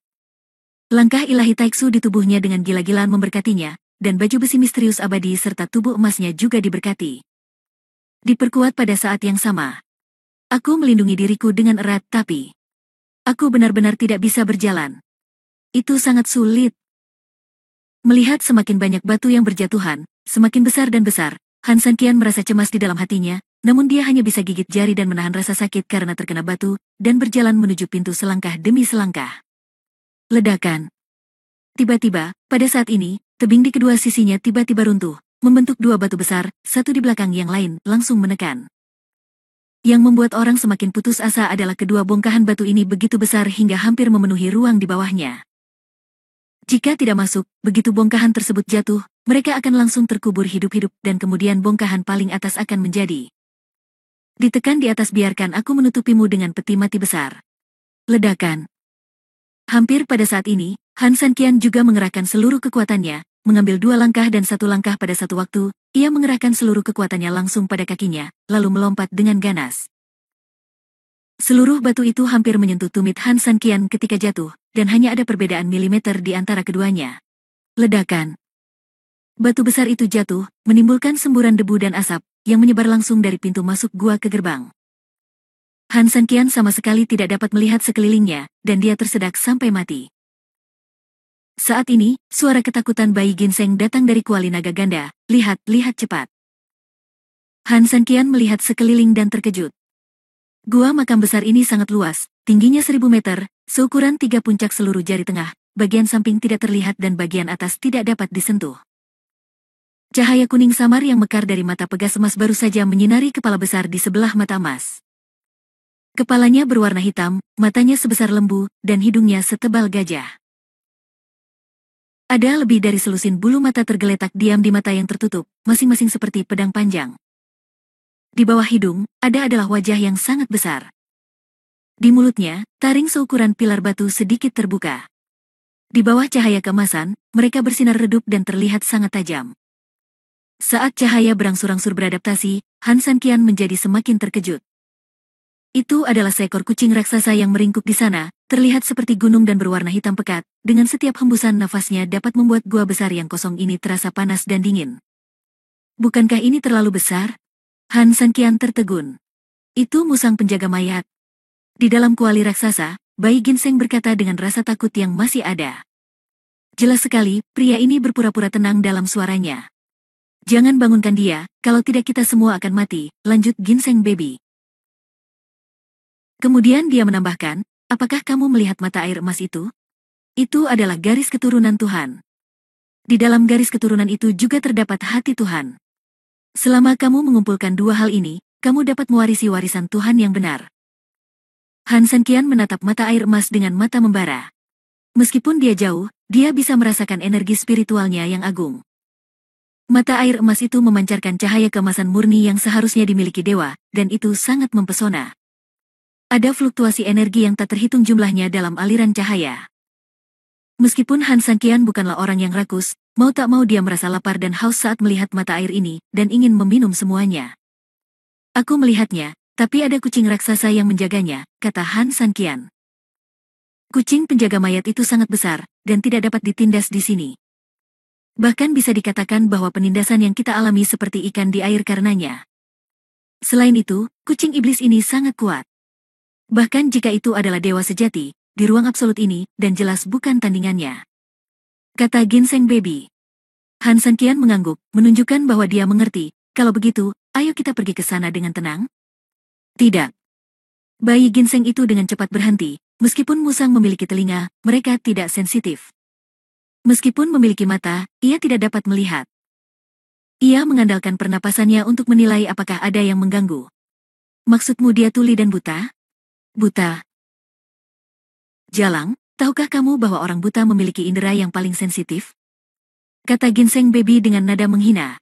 Langkah ilahi Taiksu di tubuhnya dengan gila-gilaan memberkatinya, dan baju besi misterius abadi serta tubuh emasnya juga diberkati. Diperkuat pada saat yang sama. Aku melindungi diriku dengan erat tapi aku benar-benar tidak bisa berjalan. Itu sangat sulit. Melihat semakin banyak batu yang berjatuhan, semakin besar dan besar, Han Sanqian merasa cemas di dalam hatinya, namun dia hanya bisa gigit jari dan menahan rasa sakit karena terkena batu, dan berjalan menuju pintu selangkah demi selangkah. Ledakan. Tiba-tiba, pada saat ini, tebing di kedua sisinya tiba-tiba runtuh, membentuk 2 batu besar, satu di belakang yang lain, langsung menekan. Yang membuat orang semakin putus asa adalah kedua bongkahan batu ini begitu besar hingga hampir memenuhi ruang di bawahnya. Jika tidak masuk, begitu bongkahan tersebut jatuh, mereka akan langsung terkubur hidup-hidup dan kemudian bongkahan paling atas akan menjadi. Ditekan di atas, biarkan aku menutupimu dengan peti mati besar. Ledakan. Hampir pada saat ini, Han Sanqian juga mengerahkan seluruh kekuatannya, mengambil 2 langkah dan 1 langkah pada satu waktu, ia mengerahkan seluruh kekuatannya langsung pada kakinya, lalu melompat dengan ganas. Seluruh batu itu hampir menyentuh tumit Han Sanqian ketika jatuh, dan hanya ada perbedaan milimeter di antara keduanya. Ledakan. Batu besar itu jatuh, menimbulkan semburan debu dan asap, yang menyebar langsung dari pintu masuk gua ke gerbang. Han Sanqian sama sekali tidak dapat melihat sekelilingnya, dan dia tersedak sampai mati. Saat ini, suara ketakutan Bayi Ginseng datang dari kuali naga ganda. Lihat, lihat cepat. Han Sanqian melihat sekeliling dan terkejut. Gua makam besar ini sangat luas, tingginya 1000 meter, seukuran 3 puncak seluruh jari tengah, bagian samping tidak terlihat dan bagian atas tidak dapat disentuh. Cahaya kuning samar yang mekar dari mata pegas emas baru saja menyinari kepala besar di sebelah mata emas. Kepalanya berwarna hitam, matanya sebesar lembu, dan hidungnya setebal gajah. Ada lebih dari selusin bulu mata tergeletak diam di mata yang tertutup, masing-masing seperti pedang panjang. Di bawah hidung, adalah wajah yang sangat besar. Di mulutnya, taring seukuran pilar batu sedikit terbuka. Di bawah cahaya keemasan, mereka bersinar redup dan terlihat sangat tajam. Saat cahaya berangsur-angsur beradaptasi, Han Sanqian menjadi semakin terkejut. Itu adalah seekor kucing raksasa yang meringkuk di sana, terlihat seperti gunung dan berwarna hitam pekat, dengan setiap hembusan nafasnya dapat membuat gua besar yang kosong ini terasa panas dan dingin. Bukankah ini terlalu besar? Han Sanqian tertegun. Itu musang penjaga mayat. Di dalam kuali raksasa, bayi ginseng berkata dengan rasa takut yang masih ada. Jelas sekali, pria ini berpura-pura tenang dalam suaranya. Jangan bangunkan dia, kalau tidak kita semua akan mati, lanjut ginseng baby. Kemudian dia menambahkan, apakah kamu melihat mata air emas itu? Itu adalah garis keturunan Tuhan. Di dalam garis keturunan itu juga terdapat hati Tuhan. Selama kamu mengumpulkan dua hal ini, kamu dapat mewarisi warisan Tuhan yang benar. Han Sanqian menatap mata air emas dengan mata membara. Meskipun dia jauh, dia bisa merasakan energi spiritualnya yang agung. Mata air emas itu memancarkan cahaya keemasan murni yang seharusnya dimiliki dewa, dan itu sangat mempesona. Ada fluktuasi energi yang tak terhitung jumlahnya dalam aliran cahaya. Meskipun Han Sanqian bukanlah orang yang rakus, mau tak mau dia merasa lapar dan haus saat melihat mata air ini, dan ingin meminum semuanya. Aku melihatnya, tapi ada kucing raksasa yang menjaganya, kata Han Sanqian. Kucing penjaga mayat itu sangat besar, dan tidak dapat ditindas di sini. Bahkan bisa dikatakan bahwa penindasan yang kita alami seperti ikan di air karenanya. Selain itu, kucing iblis ini sangat kuat. Bahkan jika itu adalah dewa sejati, di ruang absolut ini, dan jelas bukan tandingannya. Kata ginseng baby. Han Sanqian mengangguk, menunjukkan bahwa dia mengerti, kalau begitu, ayo kita pergi ke sana dengan tenang. Tidak. Bayi ginseng itu dengan cepat berhenti, meskipun musang memiliki telinga, mereka tidak sensitif. Meskipun memiliki mata, ia tidak dapat melihat. Ia mengandalkan pernapasannya untuk menilai apakah ada yang mengganggu. Maksudmu dia tuli dan buta? Buta. Jalang, tahukah kamu bahwa orang buta memiliki indera yang paling sensitif? Kata ginseng baby dengan nada menghina.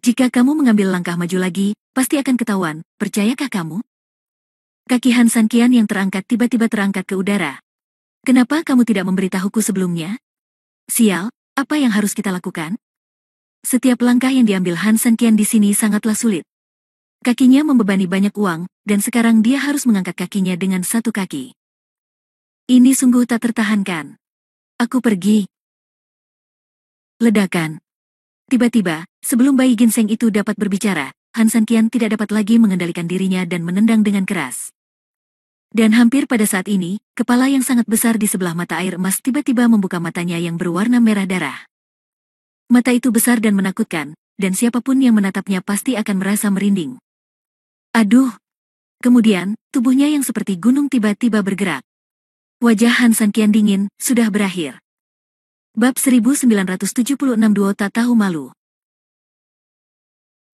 Jika kamu mengambil langkah maju lagi, pasti akan ketahuan, percayakah kamu? Kaki Han Sanqian yang terangkat tiba-tiba terangkat ke udara. Kenapa kamu tidak memberitahuku sebelumnya? Sial, apa yang harus kita lakukan? Setiap langkah yang diambil Han Sanqian di sini sangatlah sulit. Kakinya membebani banyak uang, dan sekarang dia harus mengangkat kakinya dengan satu kaki. Ini sungguh tak tertahankan. Aku pergi. Ledakan. Tiba-tiba, sebelum bayi ginseng itu dapat berbicara, Han Sanqian tidak dapat lagi mengendalikan dirinya dan menendang dengan keras. Dan hampir pada saat ini, kepala yang sangat besar di sebelah mata air emas tiba-tiba membuka matanya yang berwarna merah darah. Mata itu besar dan menakutkan, dan siapapun yang menatapnya pasti akan merasa merinding. Aduh! Kemudian, tubuhnya yang seperti gunung tiba-tiba bergerak. Wajah Han Sanqian dingin, sudah berakhir. Bab 1976 Duo tak tahu malu.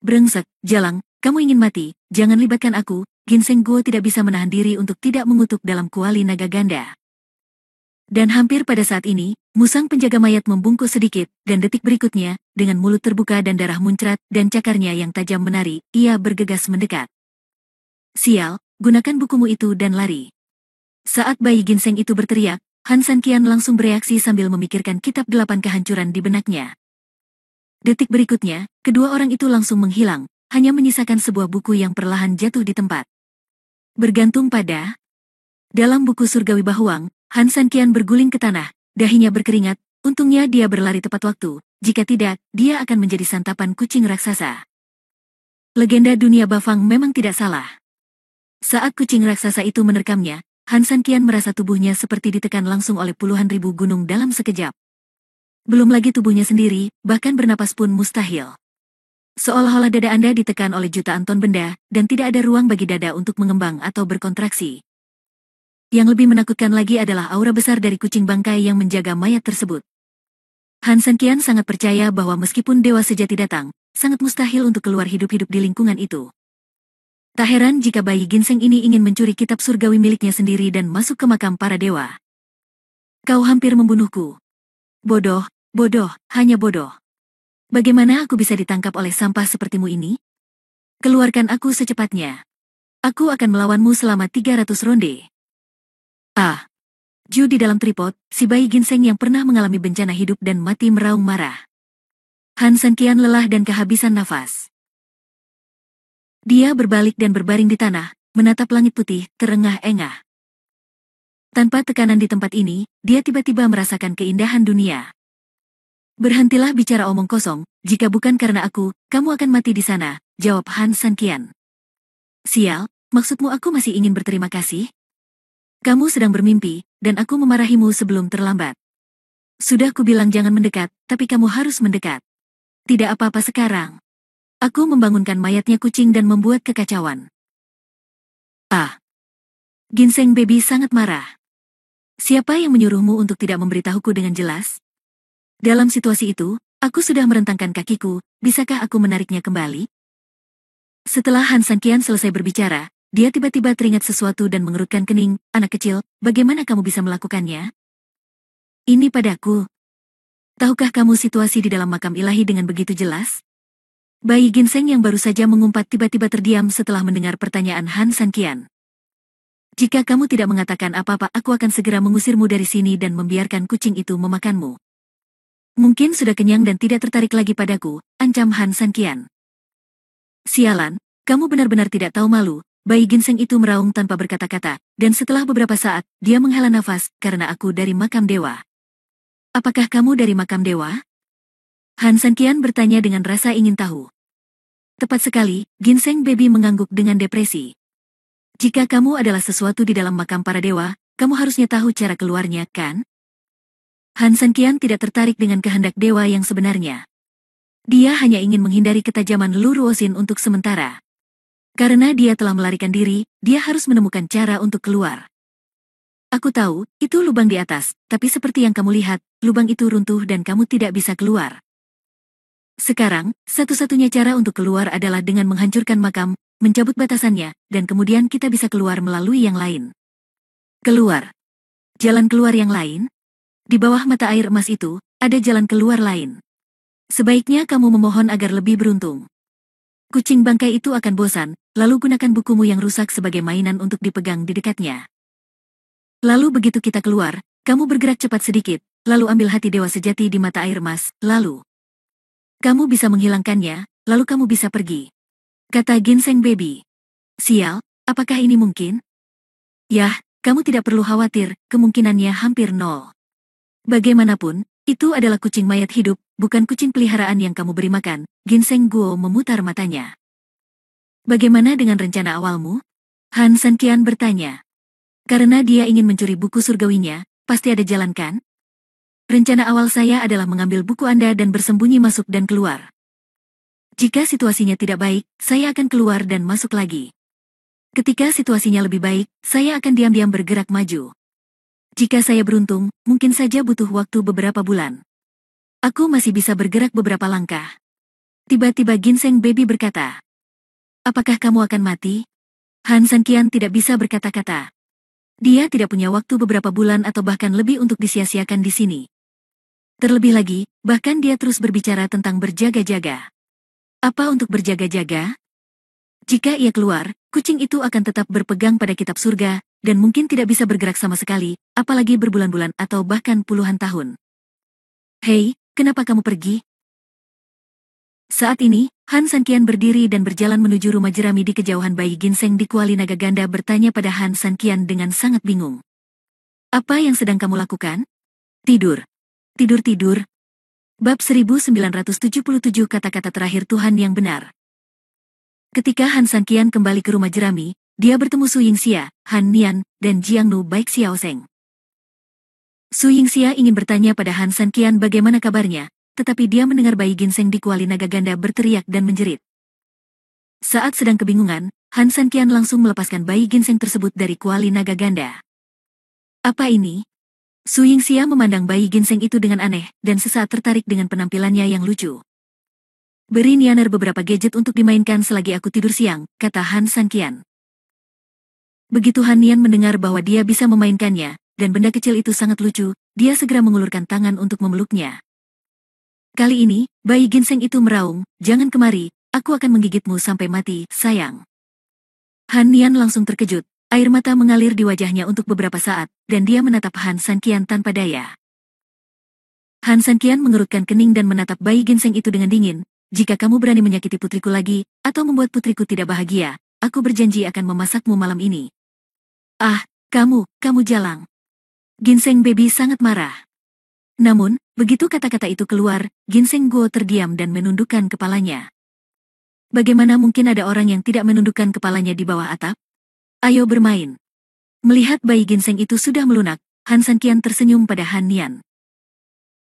Brengsek, jalang, kamu ingin mati, jangan libatkan aku. Ginseng Guo tidak bisa menahan diri untuk tidak mengutuk dalam kuali naga ganda. Dan hampir pada saat ini, musang penjaga mayat membungkuk sedikit, dan detik berikutnya, dengan mulut terbuka dan darah muncrat, dan cakarnya yang tajam menari, ia bergegas mendekat. Sial, gunakan bukumu itu dan lari. Saat bayi ginseng itu berteriak, Han Sanqian langsung bereaksi sambil memikirkan kitab 8 kehancuran di benaknya. Detik berikutnya, kedua orang itu langsung menghilang, hanya menyisakan sebuah buku yang perlahan jatuh di tempat. Bergantung pada dalam buku surgawi Bahuang, Han Sanqian berguling ke tanah, dahinya berkeringat, untungnya dia berlari tepat waktu, jika tidak, dia akan menjadi santapan kucing raksasa. Legenda dunia Bafang memang tidak salah. Saat kucing raksasa itu menerkamnya, Han Sanqian merasa tubuhnya seperti ditekan langsung oleh puluhan ribu gunung dalam sekejap. Belum lagi tubuhnya sendiri, bahkan bernapas pun mustahil. Seolah-olah dada Anda ditekan oleh jutaan ton benda, dan tidak ada ruang bagi dada untuk mengembang atau berkontraksi. Yang lebih menakutkan lagi adalah aura besar dari kucing bangkai yang menjaga mayat tersebut. Han Sanqian sangat percaya bahwa meskipun dewa sejati datang, sangat mustahil untuk keluar hidup-hidup di lingkungan itu. Tak heran jika bayi ginseng ini ingin mencuri kitab surgawi miliknya sendiri dan masuk ke makam para dewa. Kau hampir membunuhku. Bodoh, bodoh, hanya bodoh. Bagaimana aku bisa ditangkap oleh sampah sepertimu ini? Keluarkan aku secepatnya. Aku akan melawanmu selama 300 ronde. Ah. Ju di dalam tripod, si bayi ginseng yang pernah mengalami bencana hidup dan mati meraung marah. Han Sanqian lelah dan kehabisan nafas. Dia berbalik dan berbaring di tanah, menatap langit putih, terengah-engah. Tanpa tekanan di tempat ini, dia tiba-tiba merasakan keindahan dunia. Berhentilah bicara omong kosong, jika bukan karena aku, kamu akan mati di sana, jawab Han Sanqian. Sial, maksudmu aku masih ingin berterima kasih? Kamu sedang bermimpi, dan aku memarahimu sebelum terlambat. Sudah kubilang jangan mendekat, tapi kamu harus mendekat. Tidak apa-apa sekarang. Aku membangunkan mayatnya kucing dan membuat kekacauan. Ah. Ginseng Baby sangat marah. Siapa yang menyuruhmu untuk tidak memberitahuku dengan jelas? Dalam situasi itu, aku sudah merentangkan kakiku, bisakah aku menariknya kembali? Setelah Han Sanqian selesai berbicara, dia tiba-tiba teringat sesuatu dan mengerutkan kening. Anak kecil, bagaimana kamu bisa melakukannya? Ini padaku. Tahukah kamu situasi di dalam makam ilahi dengan begitu jelas? Bayi ginseng yang baru saja mengumpat tiba-tiba terdiam setelah mendengar pertanyaan Han Sanqian. Jika kamu tidak mengatakan apa-apa, aku akan segera mengusirmu dari sini dan membiarkan kucing itu memakanmu. Mungkin sudah kenyang dan tidak tertarik lagi padaku, ancam Han Sanqian. Sialan, kamu benar-benar tidak tahu malu. Bayi ginseng itu meraung tanpa berkata-kata, dan setelah beberapa saat, dia menghela nafas, karena aku dari makam dewa. Apakah kamu dari makam dewa? Han Sanqian bertanya dengan rasa ingin tahu. Tepat sekali, Ginseng Baby mengangguk dengan depresi. Jika kamu adalah sesuatu di dalam makam para dewa, kamu harusnya tahu cara keluarnya, kan? Han Sanqian tidak tertarik dengan kehendak dewa yang sebenarnya. Dia hanya ingin menghindari ketajaman Lu Ruoxin untuk sementara. Karena dia telah melarikan diri, dia harus menemukan cara untuk keluar. Aku tahu, itu lubang di atas, tapi seperti yang kamu lihat, lubang itu runtuh dan kamu tidak bisa keluar. Sekarang, satu-satunya cara untuk keluar adalah dengan menghancurkan makam, mencabut batasannya, dan kemudian kita bisa keluar melalui yang lain. Keluar. Jalan keluar yang lain? Di bawah mata air emas itu, ada jalan keluar lain. Sebaiknya kamu memohon agar lebih beruntung. Kucing bangkai itu akan bosan, lalu gunakan bukumu yang rusak sebagai mainan untuk dipegang di dekatnya. Lalu begitu kita keluar, kamu bergerak cepat sedikit, lalu ambil hati dewa sejati di mata air emas, lalu kamu bisa menghilangkannya, lalu kamu bisa pergi. Kata Ginseng Baby. Sial, apakah ini mungkin? Yah, kamu tidak perlu khawatir, kemungkinannya hampir nol. Bagaimanapun, itu adalah kucing mayat hidup, bukan kucing peliharaan yang kamu beri makan. Ginseng Guo memutar matanya. Bagaimana dengan rencana awalmu? Han Sanqian bertanya. Karena dia ingin mencuri buku surgawinya, pasti ada jalan kan? Rencana awal saya adalah mengambil buku Anda dan bersembunyi masuk dan keluar. Jika situasinya tidak baik, saya akan keluar dan masuk lagi. Ketika situasinya lebih baik, saya akan diam-diam bergerak maju. Jika saya beruntung, mungkin saja butuh waktu beberapa bulan. Aku masih bisa bergerak beberapa langkah. Tiba-tiba Ginseng Baby berkata. Apakah kamu akan mati? Han Sanqian tidak bisa berkata-kata. Dia tidak punya waktu beberapa bulan atau bahkan lebih untuk disia-siakan di sini. Terlebih lagi, bahkan dia terus berbicara tentang berjaga-jaga. Apa untuk berjaga-jaga? Jika ia keluar, kucing itu akan tetap berpegang pada kitab surga, dan mungkin tidak bisa bergerak sama sekali, apalagi berbulan-bulan atau bahkan puluhan tahun. Hei, kenapa kamu pergi? Saat ini, Han Sanqian berdiri dan berjalan menuju rumah jerami di kejauhan. Bayi ginseng di kuali naga ganda bertanya pada Han Sanqian dengan sangat bingung. Apa yang sedang kamu lakukan? Tidur. Tidur-tidur. Bab 1977 kata-kata terakhir Tuhan yang benar. Ketika Han Sanqian kembali ke rumah jerami, dia bertemu Su Yingxia, Han Nian, dan Jiang Nu Baik Xiaosheng. Su Yingxia ingin bertanya pada Han Sanqian bagaimana kabarnya, tetapi dia mendengar bayi ginseng di kuali naga ganda berteriak dan menjerit. Saat sedang kebingungan, Han Sanqian langsung melepaskan bayi ginseng tersebut dari kuali naga ganda. Apa ini? Su Yingxia memandang bayi ginseng itu dengan aneh, dan sesaat tertarik dengan penampilannya yang lucu. Beri Nianer beberapa gadget untuk dimainkan selagi aku tidur siang, kata Han Sanqian. Begitu Han Nian mendengar bahwa dia bisa memainkannya, dan benda kecil itu sangat lucu, dia segera mengulurkan tangan untuk memeluknya. Kali ini, bayi ginseng itu meraung, jangan kemari, aku akan menggigitmu sampai mati, sayang. Han Nian langsung terkejut, air mata mengalir di wajahnya untuk beberapa saat, dan dia menatap Han Sanqian tanpa daya. Han Sanqian mengerutkan kening dan menatap bayi ginseng itu dengan dingin. Jika kamu berani menyakiti putriku lagi, atau membuat putriku tidak bahagia, aku berjanji akan memasakmu malam ini. Ah, kamu jalang. Ginseng baby sangat marah. Namun, begitu kata-kata itu keluar, Ginseng Guo terdiam dan menundukkan kepalanya. Bagaimana mungkin ada orang yang tidak menundukkan kepalanya di bawah atap? Ayo bermain. Melihat bayi ginseng itu sudah melunak, Han Sanqian tersenyum pada Han Nian.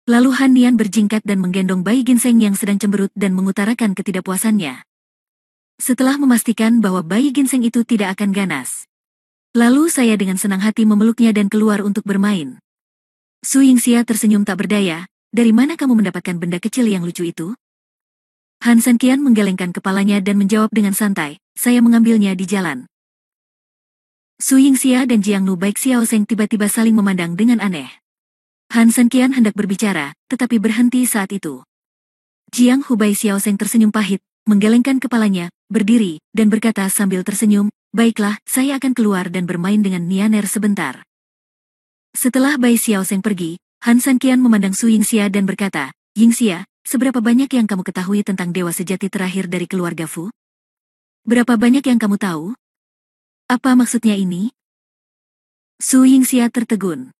Lalu Han Nian berjingkat dan menggendong bayi ginseng yang sedang cemberut dan mengutarakan ketidakpuasannya. Setelah memastikan bahwa bayi ginseng itu tidak akan ganas, lalu saya dengan senang hati memeluknya dan keluar untuk bermain. Su Yingxia tersenyum tak berdaya, dari mana kamu mendapatkan benda kecil yang lucu itu? Han Sanqian menggelengkan kepalanya dan menjawab dengan santai, saya mengambilnya di jalan. Su Yingxia dan Jiang Nu Baik Xiao Zeng tiba-tiba saling memandang dengan aneh. Han Sanqian hendak berbicara, tetapi berhenti saat itu. Jiang Hubai Xiao Zeng tersenyum pahit, menggelengkan kepalanya, berdiri, dan berkata sambil tersenyum, baiklah, saya akan keluar dan bermain dengan Nianer sebentar. Setelah Bai Xiao Zeng pergi, Han Sanqian memandang Su Yingxia dan berkata, Yingxia, seberapa banyak yang kamu ketahui tentang dewa sejati terakhir dari keluarga Fu? Berapa banyak yang kamu tahu? Apa maksudnya ini? Su Yingxia tertegun.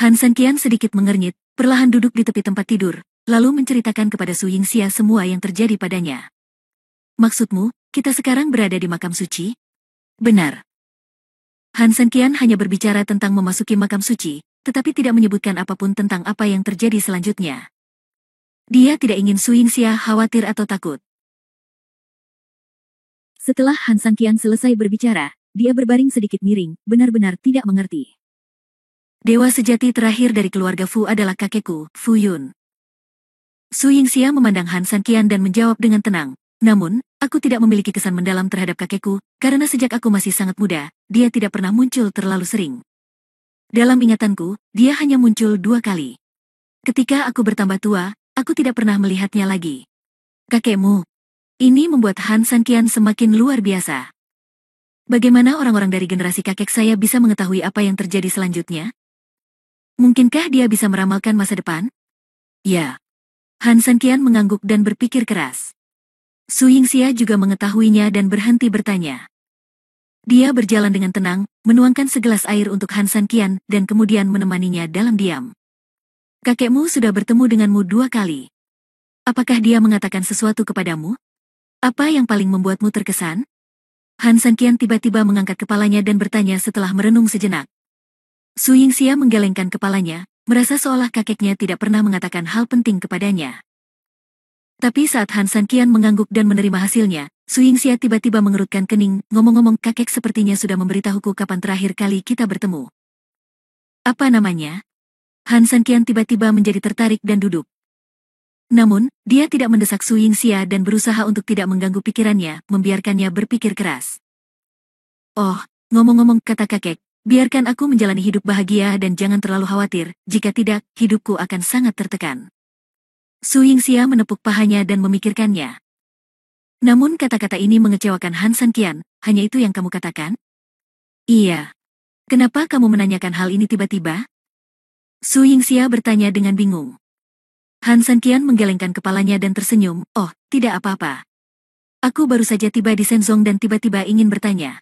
Han Sanqian sedikit mengernyit, perlahan duduk di tepi tempat tidur, lalu menceritakan kepada Su Yingxia semua yang terjadi padanya. Maksudmu, kita sekarang berada di makam suci? Benar. Han Sanqian hanya berbicara tentang memasuki makam suci, tetapi tidak menyebutkan apapun tentang apa yang terjadi selanjutnya. Dia tidak ingin Su Yingxia khawatir atau takut. Setelah Han Sanqian selesai berbicara, dia berbaring sedikit miring, benar-benar tidak mengerti. Dewa sejati terakhir dari keluarga Fu adalah kakekku, Fu Yun. Su Yingxia memandang Han Sanqian dan menjawab dengan tenang, namun, aku tidak memiliki kesan mendalam terhadap kakekku, karena sejak aku masih sangat muda, dia tidak pernah muncul terlalu sering. Dalam ingatanku, dia hanya muncul 2 kali. Ketika aku bertambah tua, aku tidak pernah melihatnya lagi. Kakekmu. Ini membuat Han Sanqian semakin luar biasa. Bagaimana orang-orang dari generasi kakek saya bisa mengetahui apa yang terjadi selanjutnya? Mungkinkah dia bisa meramalkan masa depan? Ya. Han Sanqian mengangguk dan berpikir keras. Su Yingxia juga mengetahuinya dan berhenti bertanya. Dia berjalan dengan tenang, menuangkan segelas air untuk Han Sanqian dan kemudian menemaninya dalam diam. Kakekmu sudah bertemu denganmu 2 kali. Apakah dia mengatakan sesuatu kepadamu? Apa yang paling membuatmu terkesan? Han Sanqian tiba-tiba mengangkat kepalanya dan bertanya setelah merenung sejenak. Su Yingxia menggelengkan kepalanya, merasa seolah kakeknya tidak pernah mengatakan hal penting kepadanya. Tapi saat Han Sanqian mengangguk dan menerima hasilnya, Su Yingxia tiba-tiba mengerutkan kening, ngomong-ngomong kakek sepertinya sudah memberitahuku kapan terakhir kali kita bertemu. Apa namanya? Han Sanqian tiba-tiba menjadi tertarik dan duduk. Namun, dia tidak mendesak Su Yingxia dan berusaha untuk tidak mengganggu pikirannya, membiarkannya berpikir keras. Oh, ngomong-ngomong, kata kakek, biarkan aku menjalani hidup bahagia dan jangan terlalu khawatir, jika tidak, hidupku akan sangat tertekan. Su Yingxia menepuk pahanya dan memikirkannya. Namun kata-kata ini mengecewakan Han Sanqian, hanya itu yang kamu katakan? Iya. Kenapa kamu menanyakan hal ini tiba-tiba? Su Yingxia bertanya dengan bingung. Han Sanqian menggelengkan kepalanya dan tersenyum, oh, tidak apa-apa. Aku baru saja tiba di Shenzong dan tiba-tiba ingin bertanya.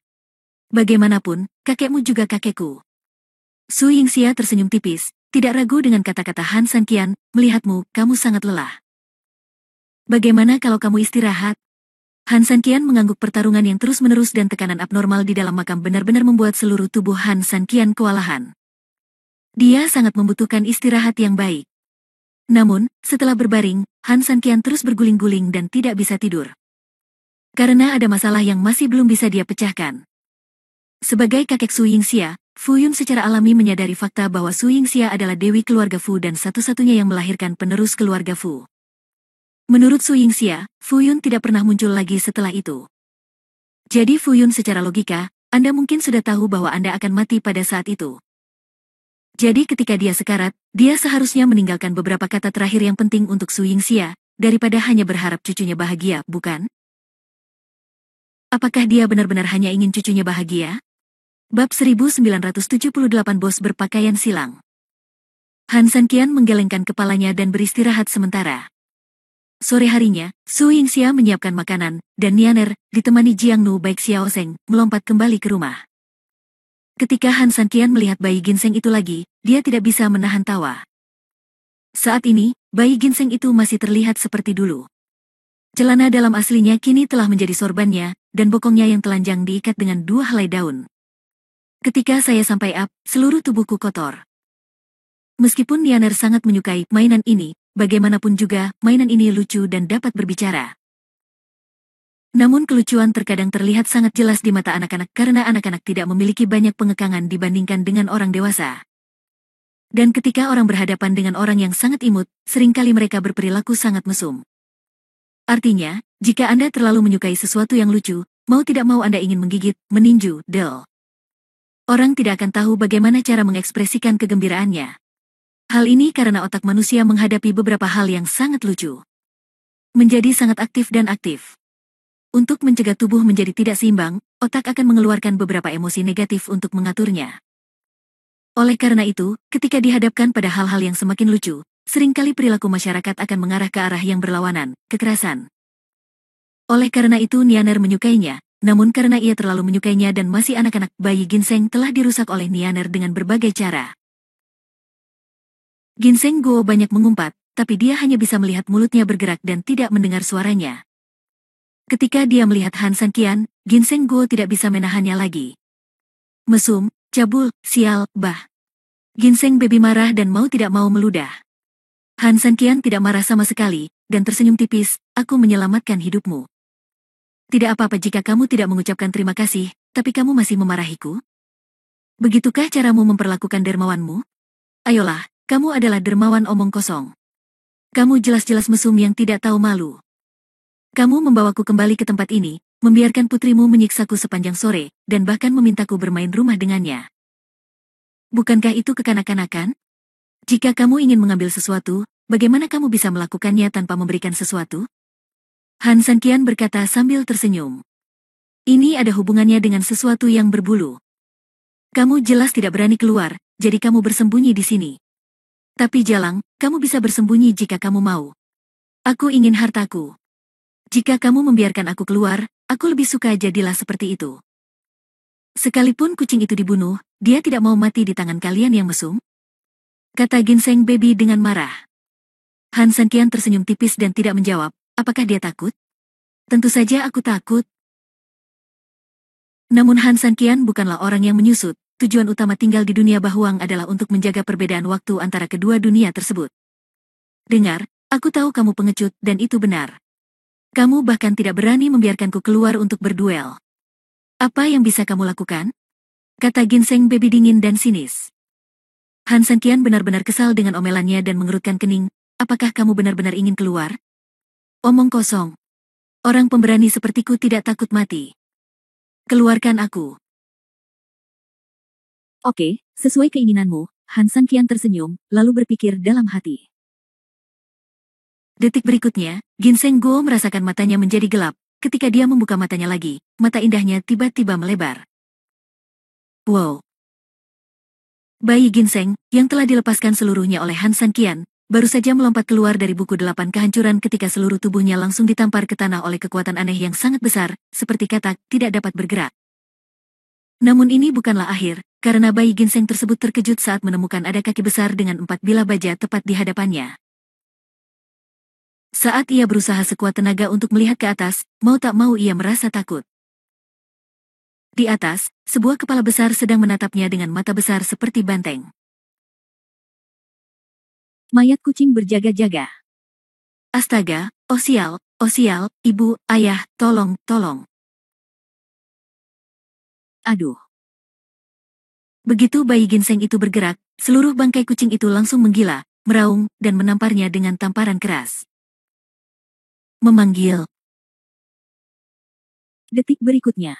Bagaimanapun, kakekmu juga kakekku. Su Yingxia tersenyum tipis, tidak ragu dengan kata-kata Han Sanqian, melihatmu, kamu sangat lelah. Bagaimana kalau kamu istirahat? Han Sanqian mengangguk. Pertarungan yang terus-menerus dan tekanan abnormal di dalam makam benar-benar membuat seluruh tubuh Han Sanqian kewalahan. Dia sangat membutuhkan istirahat yang baik. Namun, setelah berbaring, Han Sanqian terus berguling-guling dan tidak bisa tidur. Karena ada masalah yang masih belum bisa dia pecahkan. Sebagai kakek Su Yingxia, Fu Yun secara alami menyadari fakta bahwa Su Yingxia adalah dewi keluarga Fu dan satu-satunya yang melahirkan penerus keluarga Fu. Menurut Su Yingxia, Fu Yun tidak pernah muncul lagi setelah itu. Jadi Fu Yun secara logika, Anda mungkin sudah tahu bahwa Anda akan mati pada saat itu. Jadi ketika dia sekarat, dia seharusnya meninggalkan beberapa kata terakhir yang penting untuk Su Yingxia, daripada hanya berharap cucunya bahagia, bukan? Apakah dia benar-benar hanya ingin cucunya bahagia? Bab 1978 Bos berpakaian silang. Han Sanqian menggelengkan kepalanya dan beristirahat sementara. Sore harinya, Su Yingxia menyiapkan makanan, dan Nianer, ditemani Jiang Nu baik Xiao Zeng, melompat kembali ke rumah. Ketika Han Sanqian melihat bayi ginseng itu lagi, dia tidak bisa menahan tawa. Saat ini, bayi ginseng itu masih terlihat seperti dulu. Celana dalam aslinya kini telah menjadi sorbannya, dan bokongnya yang telanjang diikat dengan 2 helai daun. Ketika saya sampai seluruh tubuhku kotor. Meskipun Nianer sangat menyukai mainan ini, bagaimanapun juga, mainan ini lucu dan dapat berbicara. Namun kelucuan terkadang terlihat sangat jelas di mata anak-anak karena anak-anak tidak memiliki banyak pengekangan dibandingkan dengan orang dewasa. Dan ketika orang berhadapan dengan orang yang sangat imut, seringkali mereka berperilaku sangat mesum. Artinya, jika Anda terlalu menyukai sesuatu yang lucu, mau tidak mau Anda ingin menggigit, meninju, orang tidak akan tahu bagaimana cara mengekspresikan kegembiraannya. Hal ini karena otak manusia menghadapi beberapa hal yang sangat lucu. Menjadi sangat aktif dan aktif. Untuk mencegah tubuh menjadi tidak seimbang, otak akan mengeluarkan beberapa emosi negatif untuk mengaturnya. Oleh karena itu, ketika dihadapkan pada hal-hal yang semakin lucu, seringkali perilaku masyarakat akan mengarah ke arah yang berlawanan, kekerasan. Oleh karena itu Nianer menyukainya, namun karena ia terlalu menyukainya dan masih anak-anak, bayi ginseng telah dirusak oleh Nianer dengan berbagai cara. Ginseng Guo banyak mengumpat, tapi dia hanya bisa melihat mulutnya bergerak dan tidak mendengar suaranya. Ketika dia melihat Han Sanqian, Ginseng Guo tidak bisa menahannya lagi. Mesum, cabul, sial, bah. Ginseng baby marah dan mau tidak mau meludah. Han Sanqian tidak marah sama sekali, dan tersenyum tipis, aku menyelamatkan hidupmu. Tidak apa-apa jika kamu tidak mengucapkan terima kasih, tapi kamu masih memarahiku? Begitukah caramu memperlakukan dermawanmu? Ayolah, kamu adalah dermawan omong kosong. Kamu jelas-jelas mesum yang tidak tahu malu. Kamu membawaku kembali ke tempat ini, membiarkan putrimu menyiksaku sepanjang sore, dan bahkan memintaku bermain rumah dengannya. Bukankah itu kekanak-kanakan? Jika kamu ingin mengambil sesuatu, bagaimana kamu bisa melakukannya tanpa memberikan sesuatu? Han Sanqian berkata sambil tersenyum. Ini ada hubungannya dengan sesuatu yang berbulu. Kamu jelas tidak berani keluar, jadi kamu bersembunyi di sini. Tapi Jalang, kamu bisa bersembunyi jika kamu mau. Aku ingin hartaku. Jika kamu membiarkan aku keluar, aku lebih suka jadilah seperti itu. Sekalipun kucing itu dibunuh, dia tidak mau mati di tangan kalian yang mesum? Kata Ginseng Baby dengan marah. Han Sanqian tersenyum tipis dan tidak menjawab, apakah dia takut? Tentu saja aku takut. Namun Han Sanqian bukanlah orang yang menyusut, tujuan utama tinggal di dunia Bahuang adalah untuk menjaga perbedaan waktu antara kedua dunia tersebut. Dengar, aku tahu kamu pengecut dan itu benar. Kamu bahkan tidak berani membiarkanku keluar untuk berduel. Apa yang bisa kamu lakukan? Kata Ginseng Baby dingin dan sinis. Han Sanqian benar-benar kesal dengan omelannya dan mengerutkan kening. Apakah kamu benar-benar ingin keluar? Omong kosong. Orang pemberani sepertiku tidak takut mati. Keluarkan aku. Oke, sesuai keinginanmu, Han Sanqian tersenyum, lalu berpikir dalam hati. Detik berikutnya, Ginseng Guo merasakan matanya menjadi gelap. Ketika dia membuka matanya lagi, mata indahnya tiba-tiba melebar. Wow! Bayi Ginseng, yang telah dilepaskan seluruhnya oleh Han Sanqian, baru saja melompat keluar dari buku 8 kehancuran ketika seluruh tubuhnya langsung ditampar ke tanah oleh kekuatan aneh yang sangat besar, seperti katak, tidak dapat bergerak. Namun ini bukanlah akhir, karena bayi Ginseng tersebut terkejut saat menemukan ada kaki besar dengan 4 bilah baja tepat di hadapannya. Saat ia berusaha sekuat tenaga untuk melihat ke atas, mau tak mau ia merasa takut. Di atas, sebuah kepala besar sedang menatapnya dengan mata besar seperti banteng. Mayat kucing berjaga-jaga. Astaga, oh sial, ibu, ayah, tolong. Aduh. Begitu bayi ginseng itu bergerak, seluruh bangkai kucing itu langsung menggila, meraung, dan menamparnya dengan tamparan keras. Memanggil. Detik berikutnya.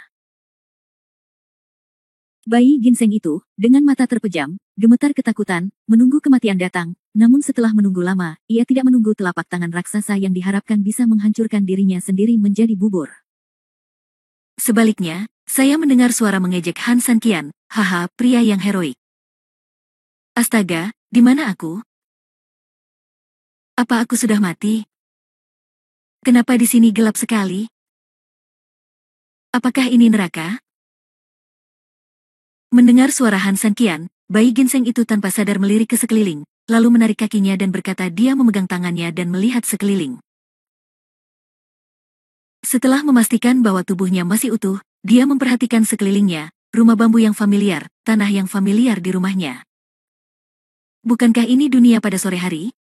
Bayi ginseng itu, dengan mata terpejam, gemetar ketakutan, menunggu kematian datang, namun setelah menunggu lama, ia tidak menunggu telapak tangan raksasa yang diharapkan bisa menghancurkan dirinya sendiri menjadi bubur. Sebaliknya, saya mendengar suara mengejek Han Sanqian, haha, pria yang heroik. Astaga, di mana aku? Apa aku sudah mati? Kenapa di sini gelap sekali? Apakah ini neraka? Mendengar suara Han Sanqian, bayi ginseng itu tanpa sadar melirik ke sekeliling, lalu menarik kakinya dan berkata dia memegang tangannya dan melihat sekeliling. Setelah memastikan bahwa tubuhnya masih utuh, dia memperhatikan sekelilingnya, rumah bambu yang familiar, tanah yang familiar di rumahnya. Bukankah ini dunia pada sore hari?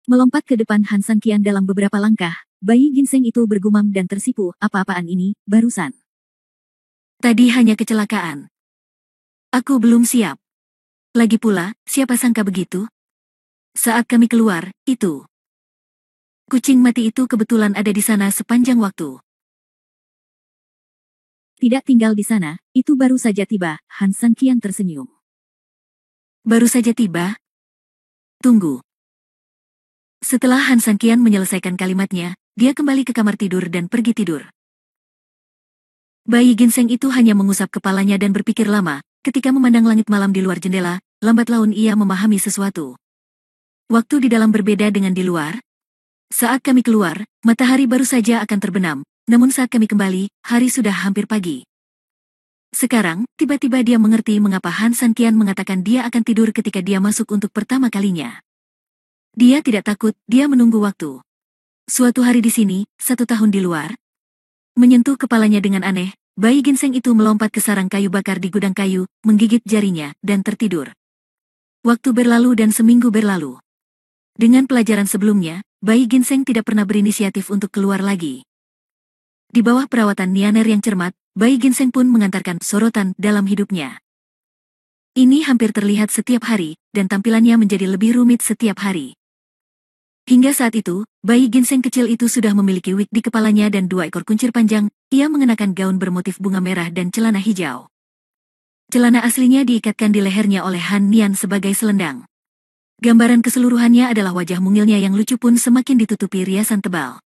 Melompat ke depan Han Sanqian dalam beberapa langkah, bayi ginseng itu bergumam dan tersipu, apa-apaan ini, barusan. Tadi hanya kecelakaan. Aku belum siap. Lagi pula, siapa sangka begitu? Saat kami keluar, itu kucing mati itu kebetulan ada di sana sepanjang waktu. Tidak tinggal di sana, itu baru saja tiba, Han Sanqian tersenyum. Baru saja tiba? Tunggu. Setelah Han Sanqian menyelesaikan kalimatnya, dia kembali ke kamar tidur dan pergi tidur. Bayi ginseng itu hanya mengusap kepalanya dan berpikir lama, ketika memandang langit malam di luar jendela, lambat laun ia memahami sesuatu. Waktu di dalam berbeda dengan di luar. Saat kami keluar, matahari baru saja akan terbenam, namun saat kami kembali, hari sudah hampir pagi. Sekarang, tiba-tiba dia mengerti mengapa Han Sanqian mengatakan dia akan tidur ketika dia masuk untuk pertama kalinya. Dia tidak takut, dia menunggu waktu. Suatu hari di sini, 1 tahun di luar. Menyentuh kepalanya dengan aneh, bayi ginseng itu melompat ke sarang kayu bakar di gudang kayu, menggigit jarinya, dan tertidur. Waktu berlalu dan seminggu berlalu. Dengan pelajaran sebelumnya, bayi ginseng tidak pernah berinisiatif untuk keluar lagi. Di bawah perawatan Nianer yang cermat, bayi ginseng pun mengantarkan sorotan dalam hidupnya. Ini hampir terlihat setiap hari, dan tampilannya menjadi lebih rumit setiap hari. Hingga saat itu, bayi ginseng kecil itu sudah memiliki wig di kepalanya dan 2 ekor kuncir panjang, ia mengenakan gaun bermotif bunga merah dan celana hijau. Celana aslinya diikatkan di lehernya oleh Han Nian sebagai selendang. Gambaran keseluruhannya adalah wajah mungilnya yang lucu pun semakin ditutupi riasan tebal.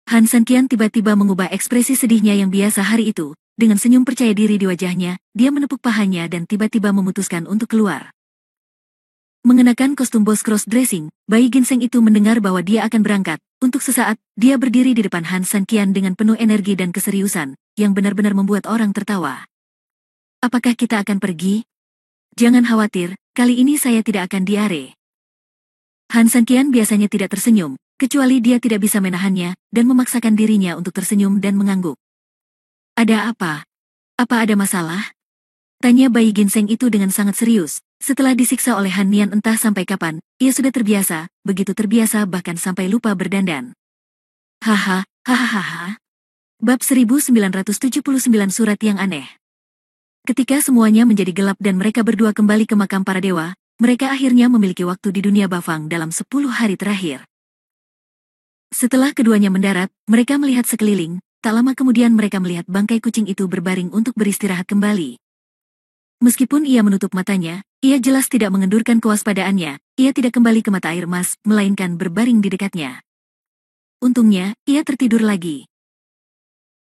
Han Sanqian tiba-tiba mengubah ekspresi sedihnya yang biasa hari itu, dengan senyum percaya diri di wajahnya, dia menepuk pahanya dan tiba-tiba memutuskan untuk keluar. Mengenakan kostum bos cross-dressing, bayi ginseng itu mendengar bahwa dia akan berangkat. Untuk sesaat, dia berdiri di depan Han Sanqian dengan penuh energi dan keseriusan, yang benar-benar membuat orang tertawa. Apakah kita akan pergi? Jangan khawatir, kali ini saya tidak akan diare. Han Sanqian biasanya tidak tersenyum, kecuali dia tidak bisa menahannya, dan memaksakan dirinya untuk tersenyum dan mengangguk. Ada apa? Apa ada masalah? Tanya bayi ginseng itu dengan sangat serius. Setelah disiksa oleh Han Nian entah sampai kapan, ia sudah terbiasa, begitu terbiasa bahkan sampai lupa berdandan. Haha, hahaha. Bab 1979 Surat yang Aneh. Ketika semuanya menjadi gelap dan mereka berdua kembali ke makam para dewa, mereka akhirnya memiliki waktu di dunia Bafang dalam 10 hari terakhir. Setelah keduanya mendarat, mereka melihat sekeliling, tak lama kemudian mereka melihat bangkai kucing itu berbaring untuk beristirahat kembali. Meskipun ia menutup matanya, ia jelas tidak mengendurkan kewaspadaannya, ia tidak kembali ke mata air mas, melainkan berbaring di dekatnya. Untungnya, ia tertidur lagi.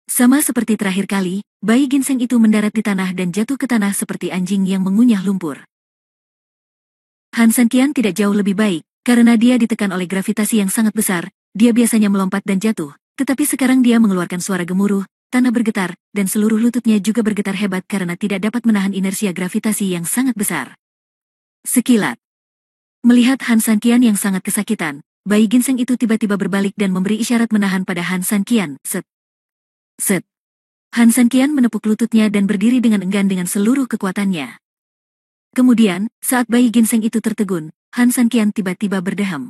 Sama seperti terakhir kali, bayi ginseng itu mendarat di tanah dan jatuh ke tanah seperti anjing yang mengunyah lumpur. Han Sanqian tidak jauh lebih baik, karena dia ditekan oleh gravitasi yang sangat besar, dia biasanya melompat dan jatuh, tetapi sekarang dia mengeluarkan suara gemuruh, tanah bergetar, dan seluruh lututnya juga bergetar hebat karena tidak dapat menahan inersia gravitasi yang sangat besar. Sekilat. Melihat Han Sanqian yang sangat kesakitan, bayi ginseng itu tiba-tiba berbalik dan memberi isyarat menahan pada Han Sanqian. Set. Set. Han Sanqian menepuk lututnya dan berdiri dengan enggan dengan seluruh kekuatannya. Kemudian, saat bayi ginseng itu tertegun, Han Sanqian tiba-tiba berdeham.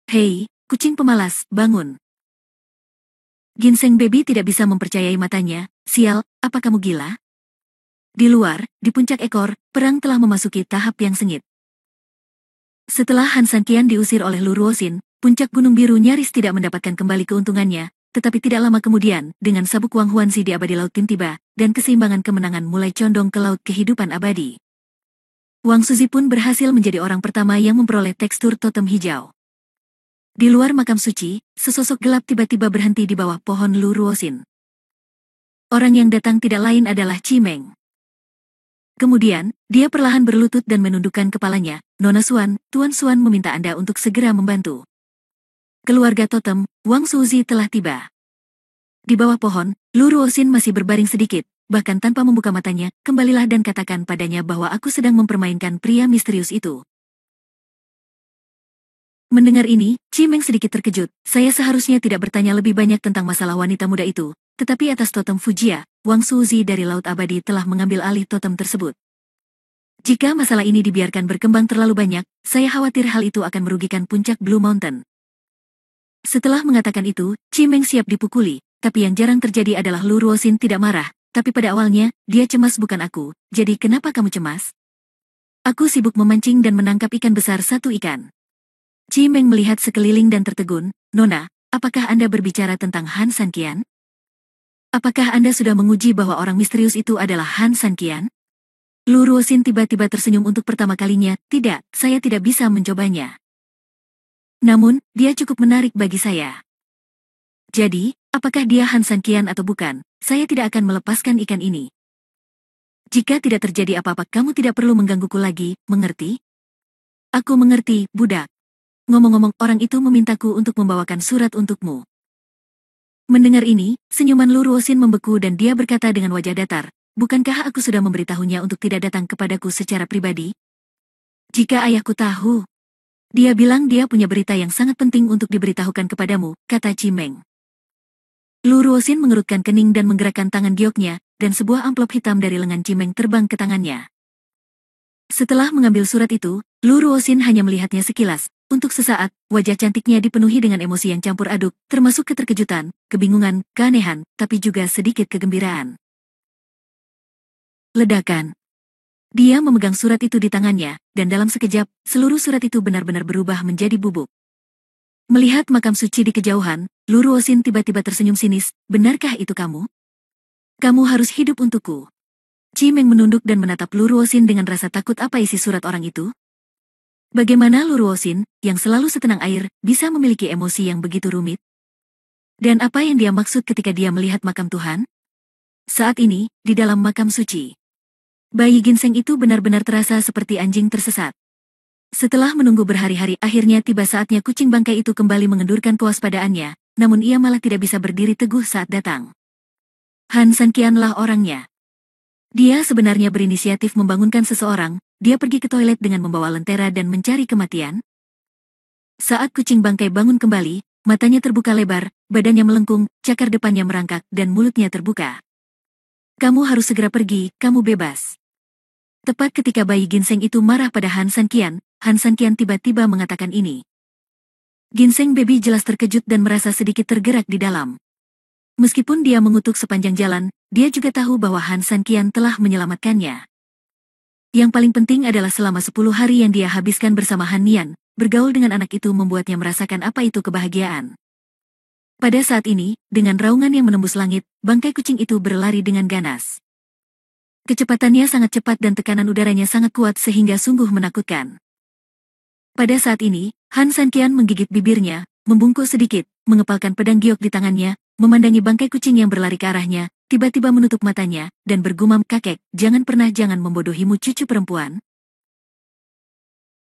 Hei, kucing pemalas, bangun. Ginseng baby tidak bisa mempercayai matanya. Sial, apa kamu gila? Di luar, di puncak ekor, perang telah memasuki tahap yang sengit. Setelah Han Sanqian diusir oleh Lu Ruoxin, puncak Gunung Biru nyaris tidak mendapatkan kembali keuntungannya, tetapi tidak lama kemudian, dengan sabuk Wang Huanzi di abadi laut tiba, dan keseimbangan kemenangan mulai condong ke laut kehidupan abadi. Wang Suzi pun berhasil menjadi orang pertama yang memperoleh tekstur totem hijau. Di luar makam suci, sesosok gelap tiba-tiba berhenti di bawah pohon Lu Ruoxin. Orang yang datang tidak lain adalah Chimeng. Kemudian, dia perlahan berlutut dan menundukkan kepalanya. Nona Xuan, Tuan Xuan meminta Anda untuk segera membantu. Keluarga totem, Wang Suzi telah tiba. Di bawah pohon, Lu Ruoxin masih berbaring sedikit, bahkan tanpa membuka matanya, kembalilah dan katakan padanya bahwa aku sedang mempermainkan pria misterius itu. Mendengar ini, Chimeng sedikit terkejut. Saya seharusnya tidak bertanya lebih banyak tentang masalah wanita muda itu, tetapi atas totem Fujia, Wang Suzi dari Laut Abadi telah mengambil alih totem tersebut. Jika masalah ini dibiarkan berkembang terlalu banyak, saya khawatir hal itu akan merugikan puncak Blue Mountain. Setelah mengatakan itu, Chimeng siap dipukuli, tapi yang jarang terjadi adalah Lu Ruoxin tidak marah, tapi pada awalnya, dia cemas bukan aku, jadi kenapa kamu cemas? Aku sibuk memancing dan menangkap ikan besar satu ikan. Chimeng melihat sekeliling dan tertegun. Nona, apakah Anda berbicara tentang Han Sanqian? Apakah Anda sudah menguji bahwa orang misterius itu adalah Han Sanqian? Lu Ruoxin tiba-tiba tersenyum untuk pertama kalinya. Tidak, saya tidak bisa mencobanya. Namun, dia cukup menarik bagi saya. Jadi, apakah dia Han Sanqian atau bukan, saya tidak akan melepaskan ikan ini. Jika tidak terjadi apa-apa, kamu tidak perlu menggangguku lagi, mengerti? Aku mengerti, budak. Ngomong-ngomong, orang itu memintaku untuk membawakan surat untukmu. Mendengar ini, senyuman Lu Ruoxin membeku dan dia berkata dengan wajah datar, bukankah aku sudah memberitahunya untuk tidak datang kepadaku secara pribadi? Jika ayahku tahu. Dia bilang dia punya berita yang sangat penting untuk diberitahukan kepadamu, kata Chimeng. Lu Ruoxin mengerutkan kening dan menggerakkan tangan gioknya, dan sebuah amplop hitam dari lengan Chimeng terbang ke tangannya. Setelah mengambil surat itu, Lu Ruoxin hanya melihatnya sekilas. Untuk sesaat, wajah cantiknya dipenuhi dengan emosi yang campur aduk, termasuk keterkejutan, kebingungan, keanehan, tapi juga sedikit kegembiraan. Ledakan. Dia memegang surat itu di tangannya, dan dalam sekejap, seluruh surat itu benar-benar berubah menjadi bubuk. Melihat makam suci di kejauhan, Lu Ruoxin tiba-tiba tersenyum sinis, benarkah itu kamu? Kamu harus hidup untukku. Chimeng menunduk dan menatap Lu Ruoxin dengan rasa takut. Apa isi surat orang itu? Bagaimana Lu Ruoxin, yang selalu setenang air, bisa memiliki emosi yang begitu rumit? Dan apa yang dia maksud ketika dia melihat makam Tuhan? Saat ini, di dalam makam suci, bayi ginseng itu benar-benar terasa seperti anjing tersesat. Setelah menunggu berhari-hari, akhirnya tiba saatnya kucing bangkai itu kembali mengendurkan kewaspadaannya, namun ia malah tidak bisa berdiri teguh saat datang. Han Sanqianlah orangnya. Dia sebenarnya berinisiatif membangunkan seseorang. Dia pergi ke toilet dengan membawa lentera dan mencari kematian. Saat kucing bangkai bangun kembali, matanya terbuka lebar, badannya melengkung, cakar depannya merangkak, dan mulutnya terbuka. Kamu harus segera pergi, kamu bebas. Tepat ketika bayi ginseng itu marah pada Han Sanqian tiba-tiba mengatakan ini. Ginseng baby jelas terkejut dan merasa sedikit tergerak di dalam. Meskipun dia mengutuk sepanjang jalan, dia juga tahu bahwa Han Sanqian telah menyelamatkannya. Yang paling penting adalah selama 10 hari yang dia habiskan bersama Han Nian, bergaul dengan anak itu membuatnya merasakan apa itu kebahagiaan. Pada saat ini, dengan raungan yang menembus langit, bangkai kucing itu berlari dengan ganas. Kecepatannya sangat cepat dan tekanan udaranya sangat kuat sehingga sungguh menakutkan. Pada saat ini, Han Sanqian menggigit bibirnya, membungkuk sedikit, mengepalkan pedang giok di tangannya, memandangi bangkai kucing yang berlari ke arahnya, tiba-tiba menutup matanya, dan bergumam, kakek, jangan membodohimu cucu perempuan.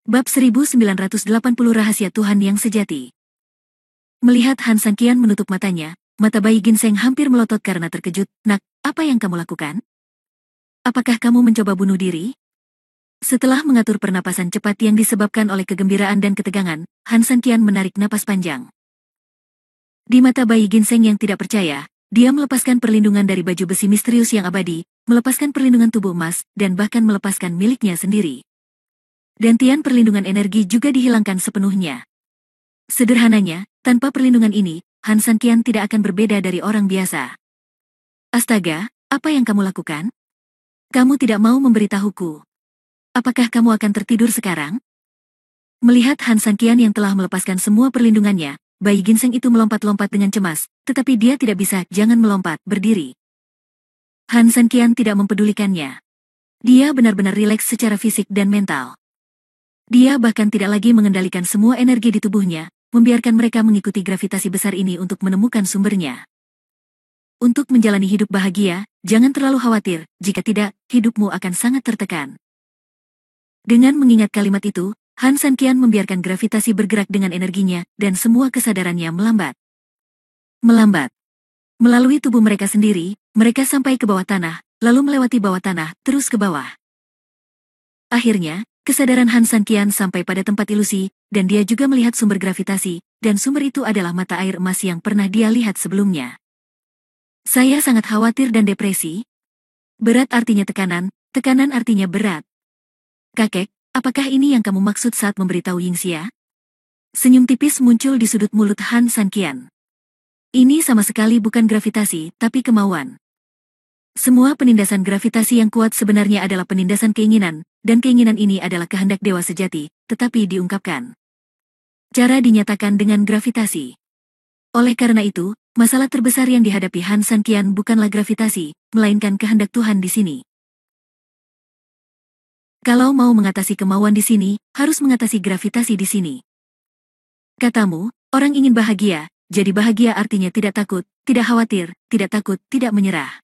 Bab 1980 Rahasia Tuhan yang Sejati. Melihat Han Sanqian menutup matanya, mata bayi ginseng hampir melotot karena terkejut. Nak, apa yang kamu lakukan? Apakah kamu mencoba bunuh diri? Setelah mengatur pernapasan cepat yang disebabkan oleh kegembiraan dan ketegangan, Han Sanqian menarik napas panjang. Di mata bayi ginseng yang tidak percaya, dia melepaskan perlindungan dari baju besi misterius yang abadi, melepaskan perlindungan tubuh emas, dan bahkan melepaskan miliknya sendiri. Dan tian perlindungan energi juga dihilangkan sepenuhnya. Sederhananya, tanpa perlindungan ini, Han Sanqian tidak akan berbeda dari orang biasa. Astaga, apa yang kamu lakukan? Kamu tidak mau memberitahuku. Apakah kamu akan tertidur sekarang? Melihat Han Sanqian yang telah melepaskan semua perlindungannya, bayi ginseng itu melompat-lompat dengan cemas, tetapi dia tidak bisa, jangan melompat, berdiri. Han Sanqian tidak mempedulikannya. Dia benar-benar rileks secara fisik dan mental. Dia bahkan tidak lagi mengendalikan semua energi di tubuhnya, membiarkan mereka mengikuti gravitasi besar ini untuk menemukan sumbernya. Untuk menjalani hidup bahagia, jangan terlalu khawatir, jika tidak, hidupmu akan sangat tertekan. Dengan mengingat kalimat itu, Han Sanqian membiarkan gravitasi bergerak dengan energinya, dan semua kesadarannya melambat. Melambat. Melalui tubuh mereka sendiri, mereka sampai ke bawah tanah, lalu melewati bawah tanah, terus ke bawah. Akhirnya, kesadaran Han Sanqian sampai pada tempat ilusi, dan dia juga melihat sumber gravitasi, dan sumber itu adalah mata air emas yang pernah dia lihat sebelumnya. Saya sangat khawatir dan depresi. Berat artinya tekanan, tekanan artinya berat. Kakek, apakah ini yang kamu maksud saat memberitahu Yingxia? Senyum tipis muncul di sudut mulut Han Sanqian. Ini sama sekali bukan gravitasi, tapi kemauan. Semua penindasan gravitasi yang kuat sebenarnya adalah penindasan keinginan, dan keinginan ini adalah kehendak dewa sejati, tetapi diungkapkan. Cara dinyatakan dengan gravitasi. Oleh karena itu, masalah terbesar yang dihadapi Han Sanqian bukanlah gravitasi, melainkan kehendak Tuhan di sini. Kalau mau mengatasi kemauan di sini, harus mengatasi gravitasi di sini. Katamu, orang ingin bahagia, jadi bahagia artinya tidak takut, tidak khawatir, tidak takut, tidak menyerah.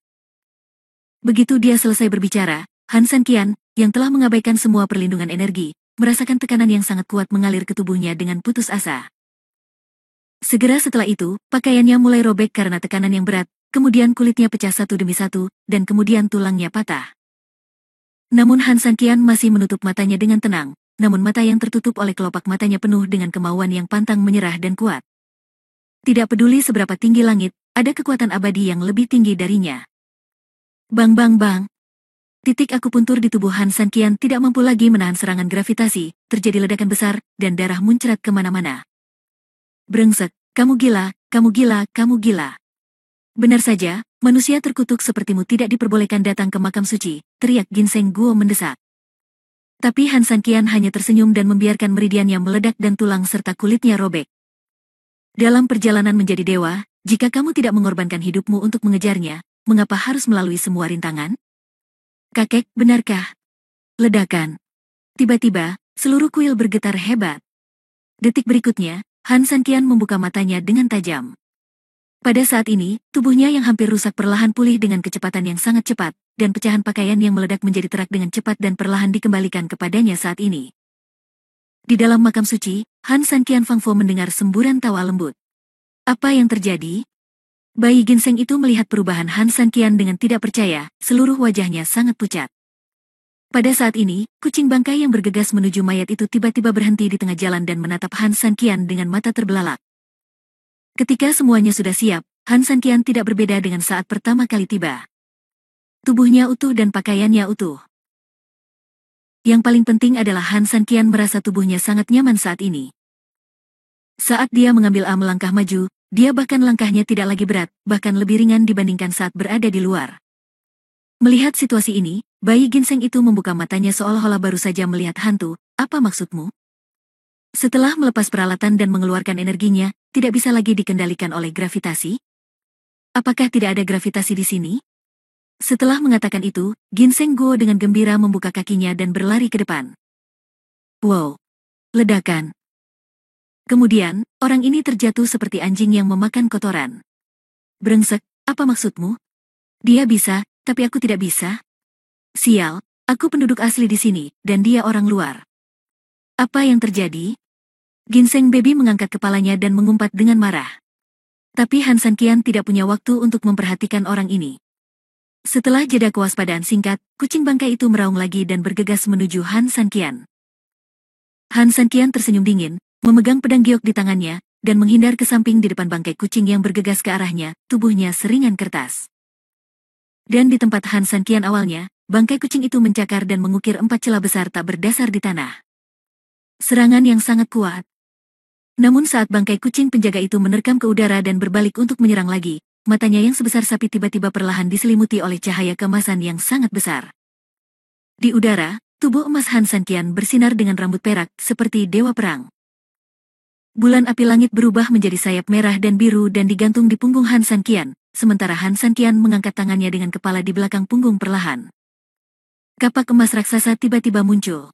Begitu dia selesai berbicara, Han Sanqian, yang telah mengabaikan semua perlindungan energi, merasakan tekanan yang sangat kuat mengalir ke tubuhnya dengan putus asa. Segera setelah itu, pakaiannya mulai robek karena tekanan yang berat, kemudian kulitnya pecah satu demi satu, dan kemudian tulangnya patah. Namun Han Sanqian masih menutup matanya dengan tenang, namun mata yang tertutup oleh kelopak matanya penuh dengan kemauan yang pantang menyerah dan kuat. Tidak peduli seberapa tinggi langit, ada kekuatan abadi yang lebih tinggi darinya. Bang bang bang. Titik akupuntur di tubuh Han Sanqian tidak mampu lagi menahan serangan gravitasi, terjadi ledakan besar, dan darah muncrat kemana-mana. Brengsek, kamu gila, kamu gila, kamu gila. Benar saja, manusia terkutuk sepertimu tidak diperbolehkan datang ke makam suci, teriak Ginseng Guo mendesak. Tapi Han Sanqian hanya tersenyum dan membiarkan meridiannya meledak dan tulang serta kulitnya robek. Dalam perjalanan menjadi dewa, jika kamu tidak mengorbankan hidupmu untuk mengejarnya, mengapa harus melalui semua rintangan? Kakek, benarkah? Ledakan. Tiba-tiba, seluruh kuil bergetar hebat. Detik berikutnya, Han Sanqian membuka matanya dengan tajam. Pada saat ini, tubuhnya yang hampir rusak perlahan pulih dengan kecepatan yang sangat cepat, dan pecahan pakaian yang meledak menjadi terak dengan cepat dan perlahan dikembalikan kepadanya saat ini. Di dalam makam suci, Han Sanqian Fangfo mendengar semburan tawa lembut. Apa yang terjadi? Bayi ginseng itu melihat perubahan Han Sanqian dengan tidak percaya, seluruh wajahnya sangat pucat. Pada saat ini, kucing bangkai yang bergegas menuju mayat itu tiba-tiba berhenti di tengah jalan dan menatap Han Sanqian dengan mata terbelalak. Ketika semuanya sudah siap, Han Sanqian tidak berbeda dengan saat pertama kali tiba. Tubuhnya utuh dan pakaiannya utuh. Yang paling penting adalah Han Sanqian merasa tubuhnya sangat nyaman saat ini. Saat dia mengambil melangkah maju, dia bahkan langkahnya tidak lagi berat, bahkan lebih ringan dibandingkan saat berada di luar. Melihat situasi ini, bayi ginseng itu membuka matanya seolah-olah baru saja melihat hantu. Apa maksudmu? Setelah melepas peralatan dan mengeluarkan energinya, tidak bisa lagi dikendalikan oleh gravitasi? Apakah tidak ada gravitasi di sini? Setelah mengatakan itu, Ginseng Guo dengan gembira membuka kakinya dan berlari ke depan. Wow! Ledakan! Kemudian, orang ini terjatuh seperti anjing yang memakan kotoran. Brengsek, apa maksudmu? Dia bisa, tapi aku tidak bisa? Sial, aku penduduk asli di sini, dan dia orang luar. Apa yang terjadi? Ginseng Baby mengangkat kepalanya dan mengumpat dengan marah. Tapi Han Sanqian tidak punya waktu untuk memperhatikan orang ini. Setelah jeda kewaspadaan singkat, kucing bangkai itu meraung lagi dan bergegas menuju Han Sanqian. Han Sanqian tersenyum dingin, memegang pedang giok di tangannya, dan menghindar ke samping di depan bangkai kucing yang bergegas ke arahnya, tubuhnya seringan kertas. Dan di tempat Han Sanqian awalnya, bangkai kucing itu mencakar dan mengukir 4 celah besar tak berdasar di tanah. Serangan yang sangat kuat. Namun saat bangkai kucing penjaga itu menerkam ke udara dan berbalik untuk menyerang lagi, matanya yang sebesar sapi tiba-tiba perlahan diselimuti oleh cahaya keemasan yang sangat besar. Di udara, tubuh emas Han Sanqian bersinar dengan rambut perak seperti dewa perang. Bulan api langit berubah menjadi sayap merah dan biru dan digantung di punggung Han Sanqian, sementara Han Sanqian mengangkat tangannya dengan kepala di belakang punggung perlahan. Kapak emas raksasa tiba-tiba muncul.